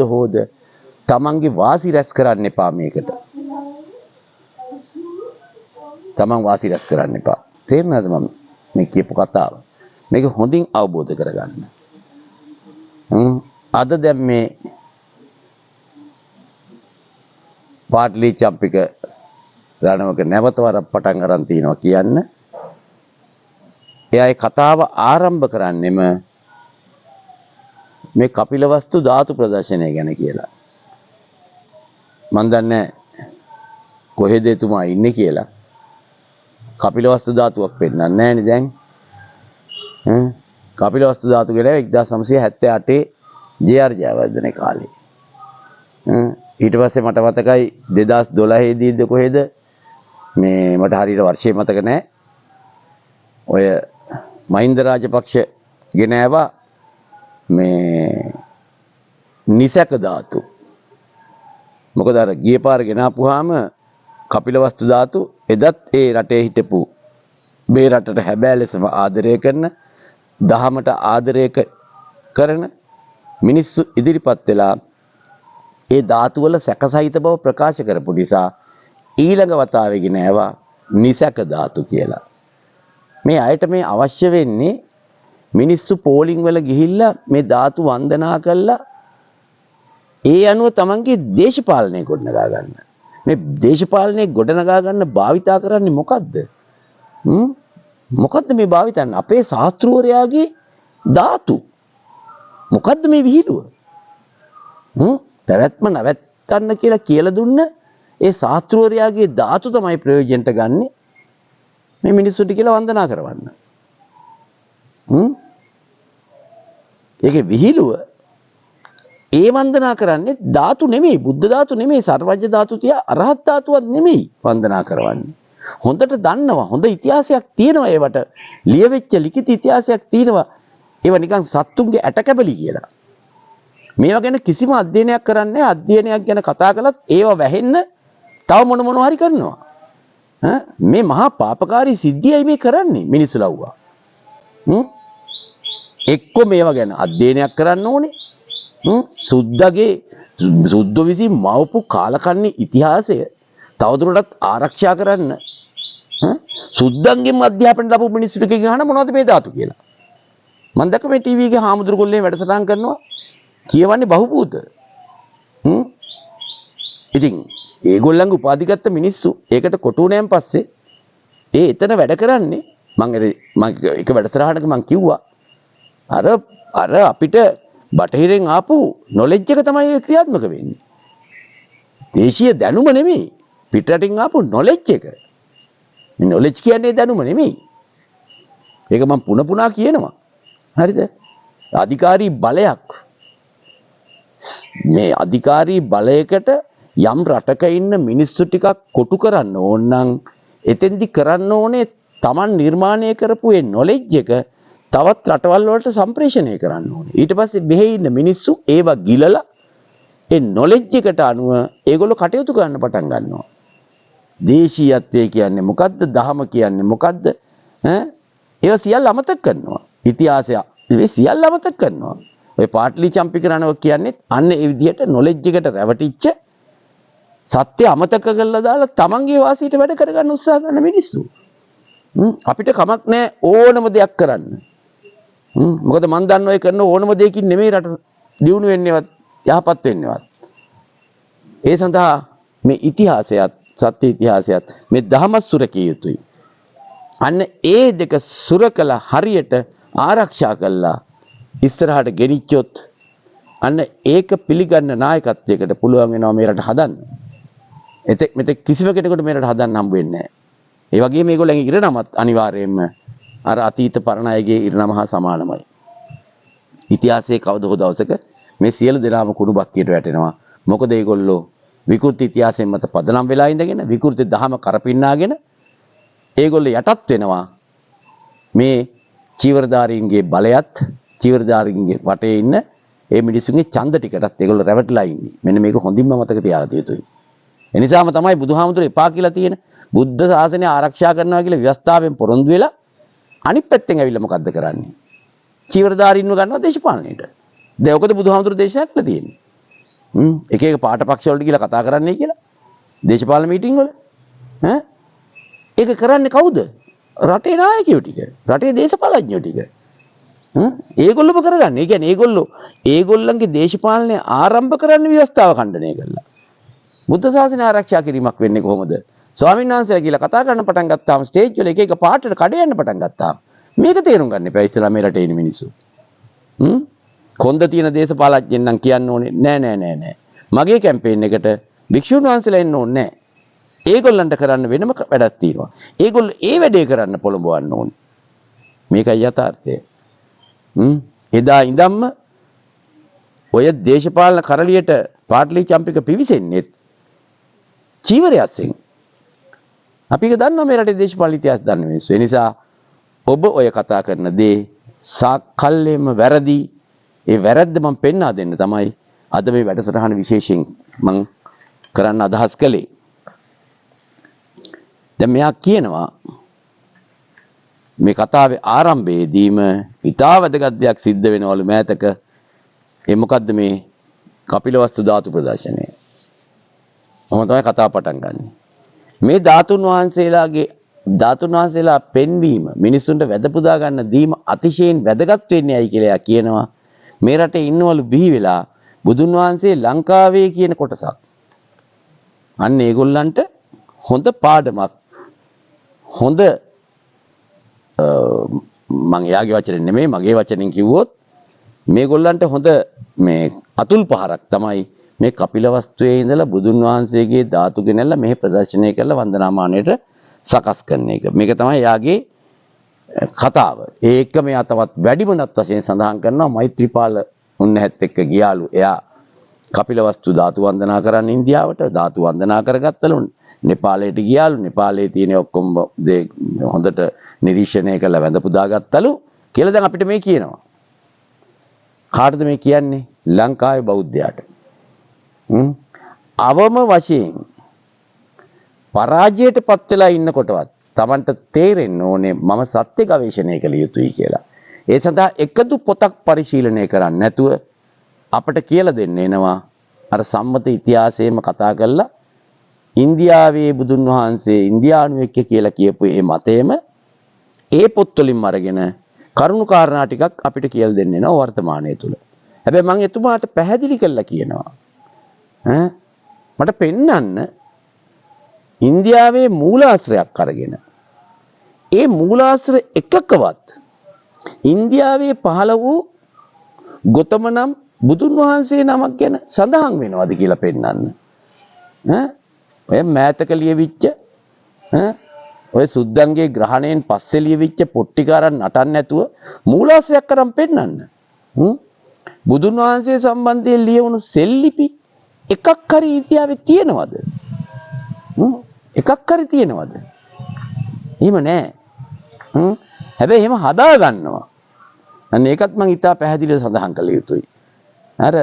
තමන්ගේ වාසි රැස් කරන්න එපා මේකට. තමන් වාසි රැස් කරන්න එපා. තේරුණාද මම මේ කියපු කතාව? මේක හොඳින් අවබෝධ කරගන්න. අද දැන් මේ පාටලි චම්පික රණවක නැවත වරක් පටන් අරන් තිනවා කියන්න. එයා ඒ කතාව ආරම්භ කරන්නෙම මේ කපිලවස්තු ධාතු ප්‍රදර්ශනය ගැන කියලා. මන් දන්නේ කොහෙද එතුමා ඉන්නේ කියලා. කපිලවස්තු ධාතුවක් පෙන්නන්නේ නැහැ නේ දැන්. කපිලවස්තු ධාතු කියලා 1978 ජේ.ආර්. ජයවර්ධන කාලේ. ඊට පස්සේ මට මතකයි 2012 දීද කොහෙද මේ මට හරියට වර්ෂය මතක නැහැ. ඔය මහින්ද රාජපක්ෂ ගෙන ආවා මේ නිසක ධාතු. මොකද අර ගිය පාර ගෙන ආපුවාම කපිලවස්තු ධාතු එදත් ඒ රටේ හිටපු මේ රටට හැබෑ ලෙසම ආදරය කරන දහමට ආදරය කරන මිනිස්සු ඉදිරිපත් වෙලා ඒ ධාතු වල සැකසහිත බව ප්‍රකාශ කරපු නිසා ඊළඟ වතාවේ ගෙන ආවා නිසක ධාතු කියලා. මේ අයට මේ අවශ්‍ය වෙන්නේ මිනිස්සු පෝලිං වල ගිහිල්ලා මේ ධාතු වන්දනා කළා ඒ අනුව තමන්ගේ දේශපාලනය ගොඩනගා ගන්න. මේ දේශපාලනය ගොඩනගා ගන්න භාවිතා කරන්නේ මොකද්ද? මොකද්ද මේ භාවිතන්නේ? අපේ ශාස්ත්‍රූවරයාගේ ධාතු. මොකද්ද මේ විහිළුව? පැවැත්ම නැවැත්තන්න කියලා දුන්න ඒ ශාස්ත්‍රූවරයාගේ ධාතු තමයි ප්‍රයෝජනට ගන්නෙ මේ මිනිස්සුන්ට කියලා වන්දනා කරවන්න. ඒකේ විහිළුව ඒ වන්දනා කරන්නේ ධාතු නෙමෙයි, බුද්ධ ධාතු නෙමෙයි, සර්වජ්‍ය ධාතු තියා අරහත් ධාතුවක් නෙමෙයි වන්දනා කරවන්නේ. හොඳට දන්නවා, හොඳ ඉතිහාසයක් තියෙනවා ඒවට. ලියවෙච්ච ලිඛිත ඉතිහාසයක් තියෙනවා. ඒවා නිකන් සත්තුන්ගේ ඇටකැබලි කියලා. මේවා ගැන කිසිම අධ්‍යයනයක් කරන්නේ නැහැ. අධ්‍යයනයක් ගැන කතා කළත් ඒවා වැහෙන්න තව මොන හරි කරනවා. මේ මහා පාපකාරී සිද්ධියයි මේ කරන්නේ මිනිස්සු ලව්වා. එක්ක මේවා ගැන අධ්‍යයනයක් කරන්න ඕනේ. සුද්ධ විසින් මවපු කාලකන්ණි ඉතිහාසය තවදුරටත් ආරක්ෂා කරන්න සුද්ධන්ගෙන් අධ්‍යාපන ලැබපු මිනිස්සුන්ට කියහන මොනවද මේ ධාතු කියලා. මම දැක්ක මේ ටීවී එකේ හාමුදුරු ගොල්ලේ වැඩසටහන් කරනවා කියවන්නේ බහුබූත. ඉතින් ඒගොල්ලන්ගේ උපාධිගත මිනිස්සු ඒකට කොටු වුණාන් පස්සේ එතන වැඩ කරන්නේ මම එක වැඩසටහනක මම කිව්වා අර අපිට බටහිරෙන් ආපු නොලෙජ් එක තමයි ක්‍රියාත්මක වෙන්නේ. දේශීය දැනුම නෙමෙයි පිටරටින් ආපු නොලෙජ් එක. මේ නොලෙජ් කියන්නේ දැනුම නෙමෙයි. ඒක මම පුනා කියනවා. හරිද? අධිකාරී බලයක්. මේ අධිකාරී බලයකට යම් රටක ඉන්න මිනිස්සු ටිකක් කොටු කරන්න ඕන නම් එතෙන්දි කරන්න ඕනේ Taman නිර්මාණය කරපු ඒ නොලෙජ් එක තවත් රටවල් වලට සම්ප්‍රේෂණය කරන්න ඕනේ. ඊට පස්සේ මෙහි ඉන්න මිනිස්සු ඒවා ගිලලා ඒ නොලෙජ් එකට අනුව ඒගොල්ලෝ කටයුතු කරන්න පටන් ගන්නවා. දේශීයත්වය කියන්නේ මොකද්ද? දහම කියන්නේ මොකද්ද? ඒවා සියල්ල අමතක කරනවා. ඉතිහාසය මේ සියල්ල අමතක කරනවා. ඔය පාටලි චම්පි කරනවා කියන්නේ අන්න ඒ විදිහට නොලෙජ් එකට රැවටිච්ච සත්‍ය අමතක කරලා දාලා තමන්ගේ වාසියට වැඩ කරගන්න උත්සාහ කරන මිනිස්සු. අපිට කමක් නැහැ ඕනම දෙයක් කරන්න. මොකද මන් දන්න ඔය කරන ඕනම දෙයකින් නෙමෙයි රට දියුණු වෙන්නේවත් යහපත් වෙන්නේවත්. ඒ සඳහා මේ ඉතිහාසයත් සත්‍ය ඉතිහාසයත් මේ ධර්ම සුරකිය යුතුයි. අන්න ඒ දෙක සුරකලා හරියට ආරක්ෂා කළා ඉස්සරහට ගෙනිච්චොත් අන්න ඒක පිළිගන්න නායකත්වයකට පුළුවන් වෙනවා මේ රට හදන්න. මෙතෙක් කිසිම කෙනෙකුට මේ රට හදන්න හම්බ වෙන්නේ නැහැ. ඒ වගේම මේගොල්ලන්ගේ ඉරණමත් අනිවාර්යයෙන්ම අර අතීත පරණ අයගේ ඉරණම හා සමානමයි. ඉතිහාසයේ කවද හෝ දවසක මේ සියලු දෙනාම කුණු බක්කියට වැටෙනවා. මොකද ඒගොල්ලෝ විකෘති ඉතිහාසයෙන් මත පදනම් වෙලා ඉඳගෙන විකෘති දහම කරපින්නාගෙන ඒගොල්ලෝ යටත් වෙනවා මේ චීවරධාරීන්ගේ බලයත් චීවරධාරීන්ගේ වටේ ඉන්න ඒ මිනිසුන්ගේ ඡන්ද ටිකටත් ඒගොල්ලෝ රැවටිලා ඉන්නේ. මෙන්න මේක හොඳින්ම මතක තියාගත යුතුයි. එනිසාම තමයි බුදුහාමුදුරේ එපා කියලා තියෙන බුද්ධ ශාසනය ආරක්ෂා කරනවා කියලා ව්‍යවස්ථාවෙන් පොරොන්දු වෙලා අනිත් පැත්තෙන් ඇවිල්ලා මොකද්ද කරන්නේ? චීවරධාරීන්ව ගන්නවා දේශපාලනයට. දැන් ඔකද බුදුහාමුදුරු දේශනා කළා තියෙන්නේ. එක එක පාටපක්ෂ වලට කියලා කතා කරන්නයි කියලා. දේශපාලන මීටින් වල. ඒක කරන්නේ කවුද? රටේ නායකයෝ ටික. රටේ දේශපාලඥයෝ ටික. ඒගොල්ලෝම කරගන්නේ. ඒ කියන්නේ ඒගොල්ලන්ගේ දේශපාලනය ආරම්භ කරන්න ව්‍යවස්ථාව ඛණ්ඩනය කළා. බුද්ධ ශාසනය ආරක්ෂා කිරීමක් වෙන්නේ කොහොමද? ස්වාමීන් වහන්සේලා කියලා කතා කරන්න පටන් ගත්තාම ස්ටේජ් වල එක එක පාටට කඩ යන්න පටන් ගත්තාම මේක තේරුම් ගන්න එපා ඉස්සලා මේ රටේ ඉන්න මිනිස්සු. කොන්ද තියෙන දේශපාලඥයන් නම් කියන්න ඕනේ නෑ. මගේ කැම්පේන් එකට භික්ෂුන් වහන්සේලා එන්න ඕනේ නෑ. ඒගොල්ලන්ට කරන්න වෙනම වැඩක් තියෙනවා. ඒගොල්ලෝ ඒ වැඩේ කරන්න පොළඹවන්න ඕනේ. මේකයි යථාර්ථය. එදා ඉඳන්ම ඔය දේශපාලන කරලියට පාටලි චම්පික පිවිසෙන්නේ චීවරයස්ෙන්. අපි ඒක දන්නවා මේ රටේ දේශපාලන ඉතිහාස දන්න මිනිස්සු. ඒ නිසා ඔබ ඔය කතා කරන දේ සාකල්යෙම වැරදි. ඒ වැරද්ද මම පෙන්වා දෙන්න තමයි අද මේ වැඩසටහන විශේෂයෙන් මම කරන්න අදහස් කළේ. දැන් මෙයා කියනවා මේ කතාවේ ආරම්භයේදීම ඉතා වැදගත් දෙයක් සිද්ධ වෙනවලු මෑතක. ඒ මොකද්ද මේ කපිලවස්තු ධාතු ප්‍රදර්ශනය. මම තමයි කතාව පටන් ගන්නෙ. මේ ධාතුන් වහන්සේලා පෙන්වීම මිනිසුන්ට වැද පුදා ගන්න දීම අතිශයින් වැදගත් වෙන්නේ ඇයි කියලා කියනවා. මේ රටේ ඉන්නවලු බිහි වෙලා බුදුන් වහන්සේ ලංකාවේ කියන කොටසක්. අන්න ඒගොල්ලන්ට හොඳ පාඩමක්. හොඳ මම එයාගේ වචනෙන් නෙමෙයි මගේ වචනෙන් කිව්වොත් මේගොල්ලන්ට හොඳ මේ අතුල් පහරක් තමයි මේ කපිලවස්තුවේ ඉඳලා බුදුන් වහන්සේගේ ධාතු ගෙනල්ලා මෙහි ප්‍රදර්ශනය කරලා වන්දනාමානයට සකස් කරන එක. මේක තමයි එයාගේ කතාව. ඒක මෙයා තවත් වැඩිමනත් වශයෙන් සඳහන් කරනවා මෛත්‍රීපාල උන්නැහත් එක්ක ගියාලු. එයා කපිලවස්තු ධාතු වන්දනා කරන්න ඉන්දියාවට ධාතු වන්දනා කරගත්තලු. नेपाලයට ගියාලු. नेपाලයේ තියෙන ඔක්කොම දේ හොඳට නිරීක්ෂණය කරලා වැඳ පුදාගත්තලු කියලා දැන් අපිට මේ කියනවා. කාටද මේ කියන්නේ? ලංකාවේ බෞද්ධයාට. අවම වශයෙන් පරාජයට පත් වෙලා ඉන්නකොටවත් Tamanට තේරෙන්න ඕනේ මම සත්‍ය ගවේෂණය කළ යුතුයි කියලා. ඒ සඳහා එකදු පොතක් පරිශීලනය කරන්නේ නැතුව අපට කියලා දෙන්න එනවා අර සම්මත ඉතිහාසයේම කතා කරලා ඉන්දියාවේ බුදුන් වහන්සේ ඉන්දියානුවෙක් කියලා කියපු මේ මතයම ඒ පොත්වලින්ම අරගෙන කරුණු කාරණා ටිකක් අපිට කියලා දෙන්න එනවා වර්තමානයේ තුල. හැබැයි මම එතුමාට පැහැදිලි කරලා කියනවා මට පෙන්නන්න ඉන්දියාවේ මූලාශ්‍රයක් අරගෙන ඒ මූලාශ්‍ර එකකවත් ඉන්දියාවේ පහළ වූ ගොතම නම් බුදුන් වහන්සේ නමක් ගැන සඳහන් වෙනවද කියලා පෙන්නන්න. ඔය මෑතක ලියවිච්ච ඔය සුද්දන්ගේ ග්‍රහණයෙන් පස්සේ ලියවිච්ච පොට්ටිකාරන් නටන්න නැතුව මූලාශ්‍රයක් කරන් පෙන්නන්න. බුදුන් වහන්සේ සම්බන්ධයෙන් ලියවුණු සෙල්ලිපි එකක් හරි ඉන්දියාවේ තියෙනවද? එකක් හරි තියෙනවද? එහෙම නැහැ. හැබැයි එහෙම හදා ගන්නවා. අන්න ඒකත් මම ඉතා පැහැදිලිව සඳහන් කළ යුතුයි. අර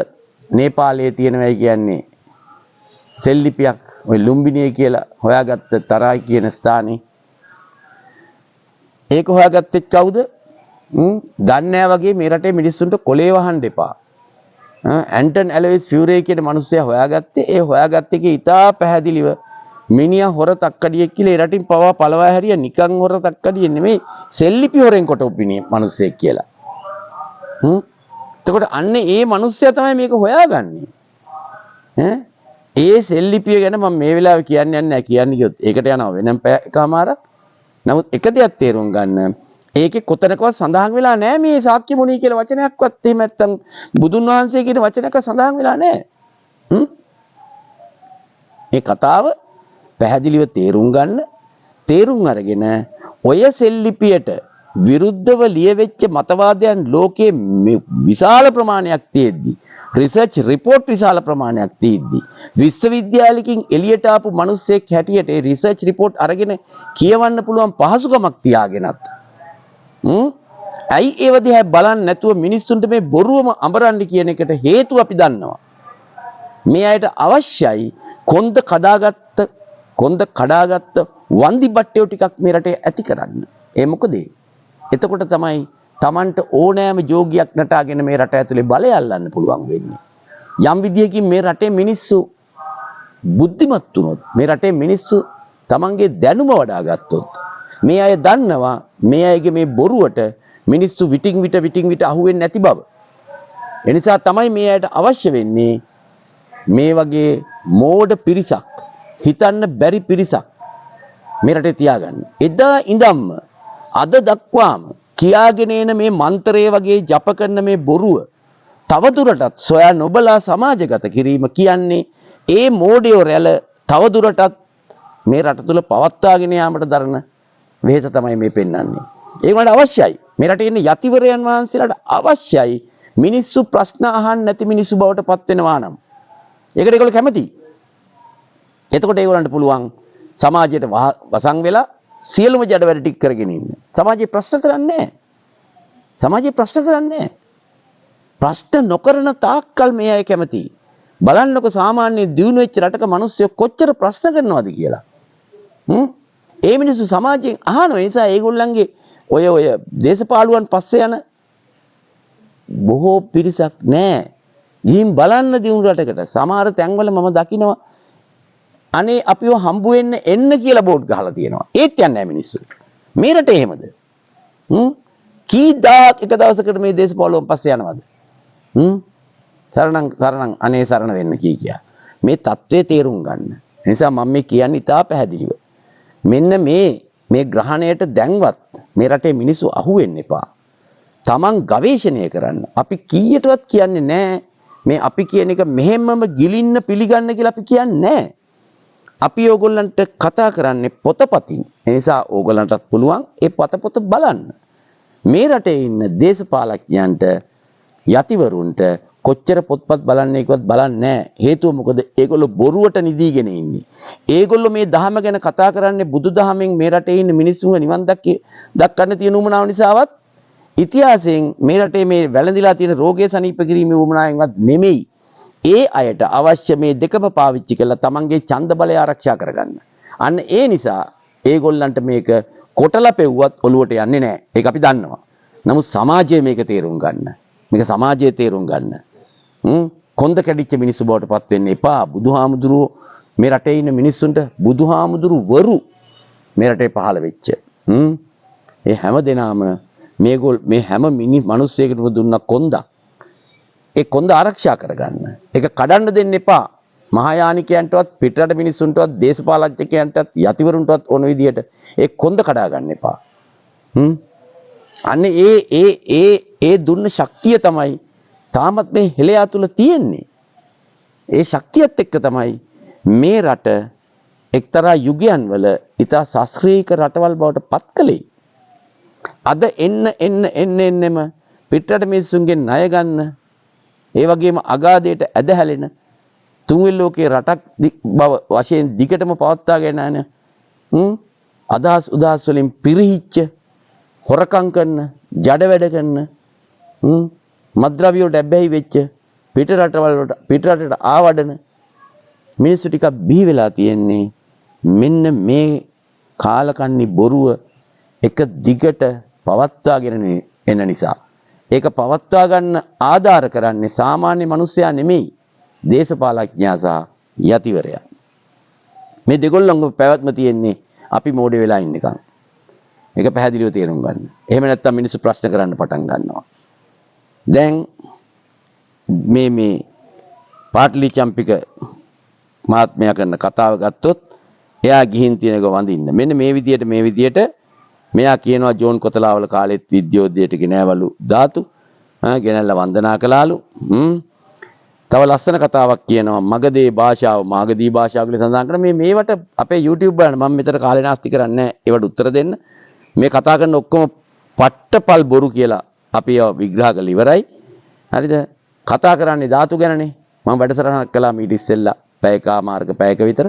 නේපාලයේ තියෙනවයි කියන්නේ සෙල්ලිපියක් ඔය ලුම්බිනිය කියලා හොයාගත්ත තරයි කියන ස්ථානේ. ඒක හොයාගත්තේ කවුද? ගන්නෑ වගේ මේ රටේ මිනිස්සුන්ට කොලේ වහන්න එපා. ඇන්ටන් ඇලවිස් ෆියුරේ කියන මිනිස්සයා හොයාගත්තේ. ඒ හොයාගත්ත එකේ ඉතා පැහැදිලිව මිනිහා හොර තක්කඩියෙක් කියලා ඒ රටින් පවා පළවා හැරියා. නිකන් හොර තක්කඩිය නෙමෙයි සෙල්ලිපි හොරෙන් කොට උපිනේ මිනිස්සෙක් කියලා. එතකොට අන්න ඒ මිනිස්සයා තමයි මේක හොයාගන්නේ. ඒ සෙල්ලිපිය ගැන මම මේ වෙලාවේ කියන්න යන්නේ නැහැ. කියන්නේ කිව්වොත් ඒකට යනවා වෙනම එකමාරක්. නමුත් එක දෙයක් තේරුම් ගන්න. ඒකේ කොතනකවත් සඳහන් වෙලා නැහැ මේ ශාක්‍ය මුනි කියලා වචනයක්වත්. එහෙම නැත්නම් බුදුන් වහන්සේ කියන වචනයක සඳහන් වෙලා නැහැ. මේ කතාව පැහැදිලිව තේරුම් ගන්න. තේරුම් අරගෙන ඔය සෙල්ලිපියට විරුද්ධව ලියවෙච්ච මතවාදයන් ලෝකයේ විශාල ප්‍රමාණයක් තියෙද්දි රිසර්ච් රිපෝට් විශාල ප්‍රමාණයක් තියෙද්දි විශ්වවිද්‍යාලයකින් එළියට ආපු මිනිස්සෙක් හැටියට ඒ රිසර්ච් රිපෝට් අරගෙන කියවන්න පුළුවන් පහසුකමක් තියාගෙනත් ඇයි ඒව දිහා බලන්නේ නැතුව මිනිස්සුන්ට මේ බොරුවම අඹරන්න කියන එකට හේතුව අපි දන්නවා. මේ අයට අවශ්‍යයි කොන්ද කඩාගත්ත වන්දි බට්ටියෝ ටිකක් මේ රටේ ඇති කරන්න. ඒ මොකද? එතකොට තමයි Tamanට ඕනෑම යෝගියක් නටාගෙන මේ රට ඇතුලේ බලය අල්ලන්න පුළුවන් වෙන්නේ. යම් විදියකින් මේ රටේ මිනිස්සු බුද්ධිමත් වුණොත්, මේ රටේ මිනිස්සු Tamanගේ දැනුම වඩා ගත්තොත්, මේ අය දන්නවා මේ අයගේ මේ බොරුවට මිනිස්සු විටින් විට අහුවෙන්නේ නැති බව. ඒ නිසා තමයි මේ අයට අවශ්‍ය වෙන්නේ මේ වගේ මෝඩ පිරිසක්, හිතන්න බැරි පිරිසක් මේ රටේ තියාගන්න. එදා ඉඳන්ම අද දක්වාම කියාගෙන එන මේ මන්ත්‍රය වගේ ජප කරන මේ බොරුව තවදුරටත් සොයා නොබලා සමාජගත කිරීම කියන්නේ ඒ මෝඩයෝ රැළ තවදුරටත් මේ රට තුල පවත්වාගෙන යාමට දරන වෙහෙස තමයි මේ පෙන්වන්නේ. ඒකට අවශ්‍යයි. මේ රටේ ඉන්න යතිවරයන් වහන්සේලාට අවශ්‍යයි මිනිස්සු ප්‍රශ්න අහන්න නැති මිනිස්සු බවට පත් වෙනවා නම්. ඒකට ඒගොල්ලෝ කැමතියි. එතකොට ඒගොල්ලන්ට පුළුවන් සමාජයට වසන් වෙලා සියලුම ජඩ වැඩ ටික කරගෙන ඉන්න. සමාජයේ ප්‍රශ්න කරන්නේ නැහැ. සමාජයේ ප්‍රශ්න කරන්නේ නැහැ. ප්‍රශ්න නොකරන තාක්කල් මේ අය කැමතියි. බලන්නකො සාමාන්‍ය දියුණු වෙච්ච රටක මිනිස්සු කොච්චර ප්‍රශ්න කරනවද කියලා. ඒ මිනිස්සු සමාජයෙන් අහන නිසා ඒගොල්ලන්ගේ ඔය දේශපාලුවන් පස්සේ යන බොහෝ පිරිසක් නැහැ. ගිහින් බලන්න දියුණු රටකට සමහර තැන්වල මම දකිනවා අනේ අපිව හම්බ වෙන්න එන්න කියලා බෝඩ් ගහලා තියෙනවා. ඒත් යන්නේ නැහැ මිනිස්සු. මේ රටේ එහෙමද? කීදාක් එක දවසකට මේ දේශපාලුවන් පස්සේ යනවද? සරණං අනේ සරණ වෙන්න කියා. මේ தત્ත්වයේ තේරුම් ගන්න. නිසා මම මේ කියන්නේ ඉතා පැහැදිලිව. මෙන්න මේ ග්‍රහණයට දැන්වත් මේ රටේ මිනිස්සු අහුවෙන්න එපා. Taman ගවේෂණය කරන්න. අපි කීයටවත් කියන්නේ නැහැ මේ අපි කියන එක මෙහෙම්මම ගිලින්න පිළිගන්න කියලා අපි කියන්නේ නැහැ. අපි ඕගොල්ලන්ට කතා කරන්නේ පොතපතින්. ඒ නිසා ඕගොල්ලන්ටත් පුළුවන් ඒ පොත බලන්න. මේ රටේ ඉන්න දේශපාලඥයන්ට යතිවරුන්ට කොච්චර පොත්පත් බලන්නේකවත් බලන්නේ නැහැ. හේතුව මොකද? ඒගොල්ලෝ බොරුවට නිදීගෙන ඉන්නේ. ඒගොල්ලෝ මේ ධහම ගැන කතා කරන්නේ බුදුදහමෙන් මේ රටේ ඉන්න මිනිස්සුන්ව නිවන් දක්වන්න තියෙන උමනාව නිසාවත් ඉතිහාසයෙන් මේ රටේ මේ වැළඳිලා තියෙන රෝගය සනීප කිරීමේ උමනාවෙන්වත් නෙමෙයි. ඒ අයට අවශ්‍ය මේ දෙකම පාවිච්චි කරලා තමන්ගේ ඡන්ද බලය ආරක්ෂා කරගන්න. අන්න ඒ නිසා ඒගොල්ලන්ට මේක කොටලා පෙව්වත් ඔලුවට යන්නේ නැහැ. ඒක අපි දන්නවා. නමුත් සමාජයේ මේක තේරුම් ගන්න. මේක සමාජයේ තේරුම් ගන්න. කොන්ද කැඩිච්ච මිනිස්සු බවට පත් වෙන්න එපා. බුදුහාමුදුරුවෝ මේ රටේ ඉන්න මිනිස්සුන්ට බුදුහාමුදුරුවරු මේ රටේ පහළ වෙච්ච. ඒ හැම දෙනාම මේ හැම මිනිස්සෙකුටම දුන්න කොන්දක්. ඒ කොන්ද ආරක්ෂා කරගන්න. ඒක කඩන්න දෙන්න එපා. මහායානිකයන්ටවත් පිටරට මිනිස්සුන්ටවත් දේශපාලඥයන්ටවත් යතිවරුන්ටවත් ඕන විදියට ඒ කොන්ද කඩා ගන්න එපා. අන්න ඒ දුන්න ශක්තිය තමයි තාමත් මේ හෙළයා තුල තියෙන්නේ. ඒ ශක්තියත් එක්ක තමයි මේ රට එක්තරා යුගයන් වල ඉතා ශාස්ත්‍රීය රටවල් බවට පත් කළේ. අද එන්නෙම පිටරට මිනිස්සුන්ගේ ණය ගන්න ඒ වගේම අගාධයට ඇදහැලෙන තුන්වෙනි ලෝකයේ රටක් බව වශයෙන් දිගටම පවත්වාගෙන යන අදහස් වලින් පිරිහිච්ච හොරකම් කරන ජඩ වැඩ කරන මද්ද්‍රව්‍ය වලට ඇබ්බැහි වෙච්ච පිටරටට ආවඩන මිනිස්සු ටිකක් බිහි වෙලා තියෙන්නේ මෙන්න මේ කාලකන්ණි බොරුව එක දිගට පවත්වාගෙන එන නිසා. ඒක පවත්වා ගන්න ආධාර කරන්නේ සාමාන්‍ය මිනිස්සයා නෙමෙයි දේශපාලඥයා සහ යතිවරයා. මේ දෙගොල්ලන්ගේ පැවැත්ම තියෙන්නේ අපි මෝඩ වෙලා ඉන්නකම්. මේක පැහැදිලිව තේරුම් ගන්න. එහෙම නැත්නම් මිනිස්සු ප්‍රශ්න කරන්න පටන් ගන්නවා. දැන් මේ පාටලි චම්පික මහත්මයා කරන කතාව ගත්තොත් එයා ගිහින් තියෙනක වඳින්න. මෙන්න මේ විදියට මෙයා කියනවා ජෝන් කොතලාවල කාලෙත් විද්‍යෝදයට ගෙනෑවලු ධාතු ගෙනල්ලා වන්දනා කළාලු. තව ලස්සන කතාවක් කියනවා මගදී භාෂාව මාගදී භාෂාව කියලා සඳහන් කරන මේවට අපේ YouTube බලන්න මම මෙතන කාලේ නාස්ති කරන්නේ නැහැ. ඒවට උත්තර දෙන්න. මේ කතා කරන ඔක්කොම පට්ටපල් බොරු කියලා අපි විග්‍රහ කරලා ඉවරයි. හරිද? කතා කරන්නේ ධාතු ගැනනේ. මම වැඩසටහනක් කළා මීට ඉස්සෙල්ලා පැයක විතර.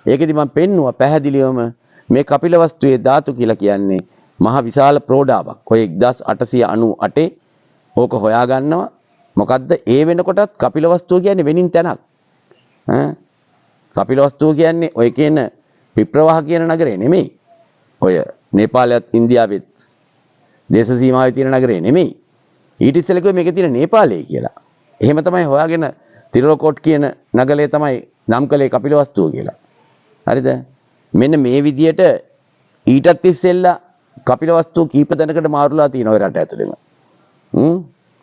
ඒකෙදි මම පෙන්නුවා පැහැදිලිවම මේ කපිලවස්තුවේ ධාතු කියලා කියන්නේ මහ විශාල ප්‍රෝඩාවක්. ඔය 1898 ඕක හොයාගන්නවා. මොකද්ද ඒ වෙනකොටත් කපිලවස්තුව කියන්නේ වෙනින් තැනක්. කපිලවස්තුව කියන්නේ ඔය කියන විප්‍රවාහ කියන නගරේ නෙමෙයි. ඔය නේපාලයත් ඉන්දියාවෙත් දේශ සීමාවේ තියෙන නගරේ නෙමෙයි. ඊට ඉස්සෙල්ලා කිව්වේ මේකේ තියෙන නේපාලයේ කියලා. එහෙම තමයි හොයාගෙන තිරෝකෝට් කියන නගරේ තමයි නම් කළේ කපිලවස්තුව කියලා. හරිද? මෙන්න මේ විදියට ඊටත් ඉස්සෙල්ලා කපිලවස්තුව කීප දෙනකට මාරුලා තියෙනවා ඔය රට ඇතුළෙම.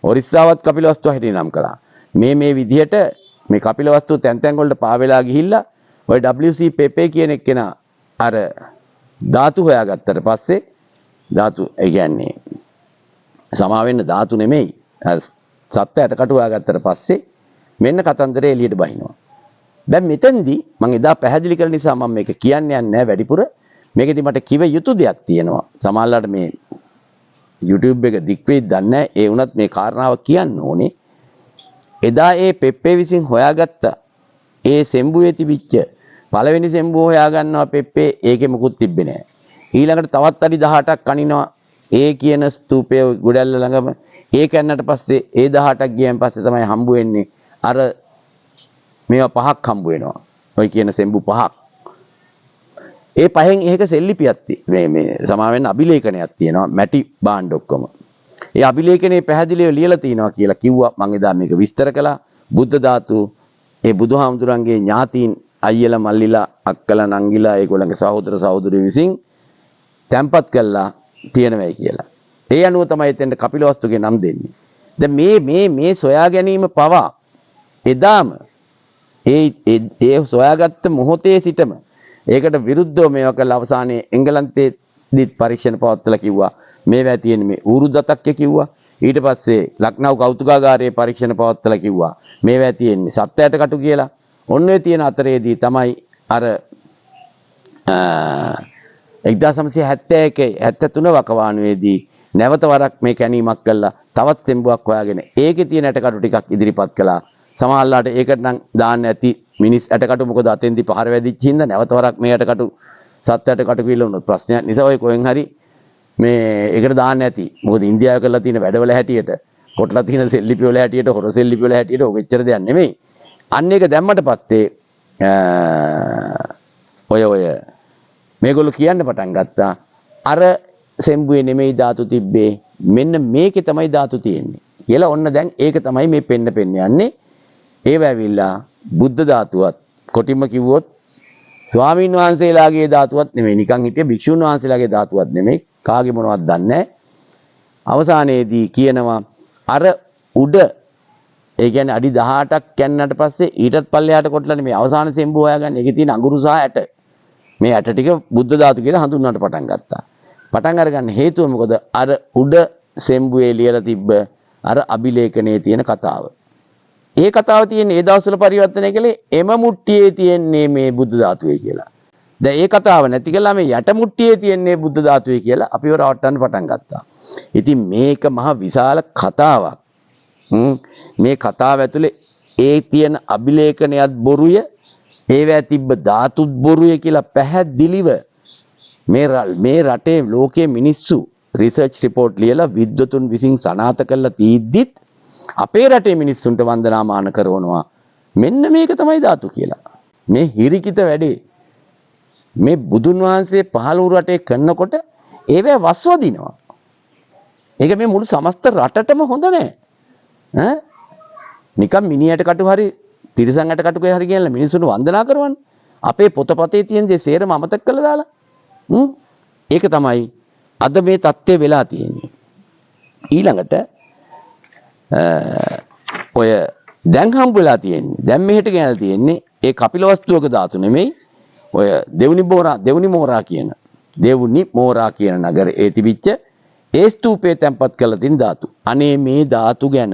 ඔරිස්සාවත් කපිලවස්තුව හැටි නම් කළා. මේ විදියට මේ කපිලවස්තුව තැන් වලට පාවෙලා ගිහිල්ලා ඔය WC පෙපේ කියන එක්කෙනා අර ධාතු හොයාගත්තට පස්සේ ධාතු ඒ කියන්නේ සමා වෙන්න ධාතු නෙමෙයි සත්ත්වයට කටු හොයාගත්තට පස්සේ මෙන්න කතන්දරේ එළියට බහිනවා. දැන් මෙතෙන්දී මම එදා පැහැදිලි කරන නිසා මම මේක කියන්න යන්නේ නැහැ වැඩිපුර. මේකෙදි මට කිව යුතු දෙයක් තියෙනවා. සමහරවිට මේ YouTube එක දික් වෙයිද දන්නේ නැහැ. ඒ වුණත් මේ කාරණාව කියන්න ඕනේ. එදා ඒ පෙප්පේ විසින් හොයාගත්ත ඒ සෙම්බුවේ තිබිච්ච පළවෙනි සෙම්බුව හොයාගන්නවා පෙප්පේ ඒකේ මුකුත් තිබ්බේ නැහැ. ඊළඟට තවත් අඩි 18ක් කනිනවා ඒ කියන ස්තූපයේ ගොඩැල්ල ළඟම ඒ කන්නට පස්සේ ඒ 18ක් ගියන් පස්සේ තමයි හම්බ වෙන්නේ අර මේවා පහක් හම්බ වෙනවා. ඔය කියන සෙම්බු පහක්. ඒ පහෙන් එහෙක සෙල්ලිපියක් මේ සමාවෙන්න අභිලේඛනයක් තියෙනවා මැටි බාණ්ඩ ඔක්කොම. ඒ අභිලේඛනේ පැහැදිලිව ලියලා තිනවා කියලා කිව්වා මම එදා මේක විස්තර කළා. බුද්ධ ධාතු ඒ බුදුහාමුදුරන්ගේ ඥාතීන් අයියලා මල්ලිලා අක්කලා නංගිලා ඒගොල්ලන්ගේ සහෝදර සහෝදරියෝ විසින් තැම්පත් කළා තියෙනවයි කියලා. ඒ අනුව තමයි එතෙන්ට කපිලවස්තුගේ නම් දෙන්නේ. දැන් මේ සොයා ගැනීම පවා එදාම ඒ සොයාගත්ත මොහොතේ සිටම ඒකට විරුද්ධව මේවා කළා අවසානයේ එංගලන්තයේදීත් පරීක්ෂණ පවත්වලා කිව්වා මේවා තියෙන මේ ඌරු දතක්ය කිව්වා. ඊට පස්සේ ලක්නව් කෞතුකාගාරයේ පරීක්ෂණ පවත්වලා කිව්වා මේවා තියෙන්නේ සත්‍යයට කටු කියලා. ඔන්න ඔය තියෙන අතරේදී තමයි අර 1971 73 වකවානුවේදී නැවත වරක් මේ කැණීමක් කළා. තවත් සෙම්බුවක් හොයාගෙන ඒකේ තියෙන ඇටකටු ටිකක් ඉදිරිපත් කළා. සමහරලාට ඒකට නම් දාන්න ඇති මිනිස් ඇටකටු මොකද අතෙන්දී පහර වැදිච්ච හින්දා නැවත වරක් මේ ඇටකටු සත්‍ය ඇටකටු කියලා උනොත් ප්‍රශ්නයක් නිසා ඔය කොහෙන් හරි මේ ඒකට දාන්න ඇති. මොකද ඉන්දියාවේ කරලා තියෙන වැඩවල හැටියට කොටලා තියෙන සෙල්ලිපි වල හැටියට හොර සෙල්ලිපි වල හැටියට ඔක එච්චර දෙයක් නෙමෙයි. අන්න ඒක දැම්මට පස්සේ ඔය මේගොල්ලෝ කියන්න පටන් ගත්තා අර සෙම්බුවේ නෙමෙයි ධාතු තිබ්බේ මෙන්න මේකේ තමයි ධාතු තියෙන්නේ කියලා. ඔන්න දැන් ඒක තමයි මේ පෙන්න යන්නේ. ඒව ඇවිල්ලා බුද්ධ ධාතුවත් කොටින්ම කිව්වොත් ස්වාමීන් වහන්සේලාගේ ධාතුවත් නෙමෙයි නිකන් හිටිය භික්ෂුන් වහන්සේලාගේ ධාතුවත් නෙමෙයි කාගේ මොනවත් දන්නේ නැහැ. අවසානයේදී කියනවා අර උඩ ඒ කියන්නේ අඩි 18ක් යන්නට පස්සේ ඊටත් පල්ලෙහාට කොටලා මේ අවසාන සෙම්බුව හොයාගන්න. ඒකේ තියෙන අඟුරු සහ ඇට මේ ඇට ටික බුද්ධ ධාතු කියලා හඳුන්වන්නට පටන් ගත්තා. පටන් අරගන්න හේතුව මොකද අර උඩ සෙම්බුවේ ලියලා තිබ්බ අර අභිලේඛනයේ තියෙන කතාව. ඒ කතාව තියෙන්නේ ඒ දවස්වල පරිවර්තනය කළේ එම මුට්ටියේ තියෙන්නේ මේ බුද්ධ ධාතුවේ කියලා. දැන් ඒ කතාව නැති කළා මේ යට මුට්ටියේ තියෙන්නේ බුද්ධ ධාතුවේ කියලා අපිව රවට්ටන්න පටන් ගත්තා. ඉතින් මේක මහ විශාල කතාවක්. මේ කතාව ඇතුලේ ඒ තියෙන අභිලේඛනයත් බොරුය ඒවැ තිබ්බ ධාතුත් බොරුය කියලා පැහැදිලිව මේ රටේ ලෝකයේ මිනිස්සු රිසර්ච් රිපෝට් ලියලා විද්වතුන් විසින් සනාථ කරලා තීද්දිත් අපේ රටේ මිනිස්සුන්ට වන්දනාමාන කරනවා මෙන්න මේක තමයි ධාතු කියලා. මේ හිරිකිත වැඩේ මේ බුදුන් වහන්සේ පහළ වූ රටේ කරනකොට ඒවැ වස්වදිනවා. ඒක මේ මුළු සමස්ත රටටම හොඳ නැහැ. නිකම් මිනිහට කටු හරි තිරිසන් ඇට කටු හරි කියලා මිනිස්සුන්ට වන්දනා කරවන්නේ. අපේ පොතපතේ තියෙන දේ සේරම අමතක කරලා දාලා. ඒක තමයි අද මේ தත්ත්වය වෙලා තියෙන්නේ. ඊළඟට ඔය දැන් හම්බ වෙලා තියෙන්නේ. දැන් මෙහෙට ගෙනල්ලා තියෙන්නේ ඒ කපිලවස්තුවක ධාතු නෙමෙයි. ඔය දෙවුනි මෝරා කියන නගරේ තිබිච්ච ඒ ස්තූපේ තැන්පත් කරලා තියෙන ධාතු. අනේ මේ ධාතු ගැන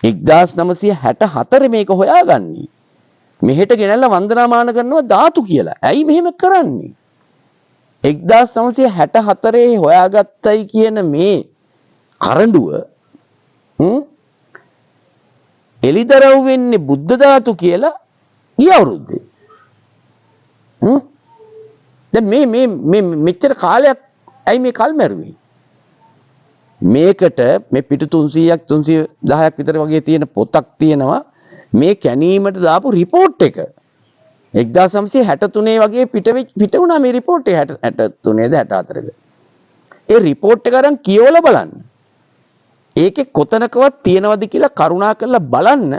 1964 මේක හොයාගන්නේ. මෙහෙට ගෙනල්ලා වන්දනාමාන කරනවා ධාතු කියලා. ඇයි මෙහෙම කරන්නේ? 1964 හොයාගත්තයි කියන මේ කරඬුව එලිදරව් වෙන්නේ බුද්ධ ධාතු කියලා ගිය අවුරුද්දේ. දැන් මේ මෙච්චර කාලයක් ඇයි මේ කල් මැරුවේ? මේකට මේ පිටු 300ක් 310ක් විතර වගේ තියෙන පොතක් තියෙනවා මේ කැණීමට දාපු රිපෝට් එක. 1963 වගේ පිට වුණා මේ රිපෝට් එක 63ද 64ද. ඒ රිපෝට් එක අරන් කියවලා බලන්න. ඒකේ කොතනකවත් තියනවද කියලා කරුණා කරලා බලන්න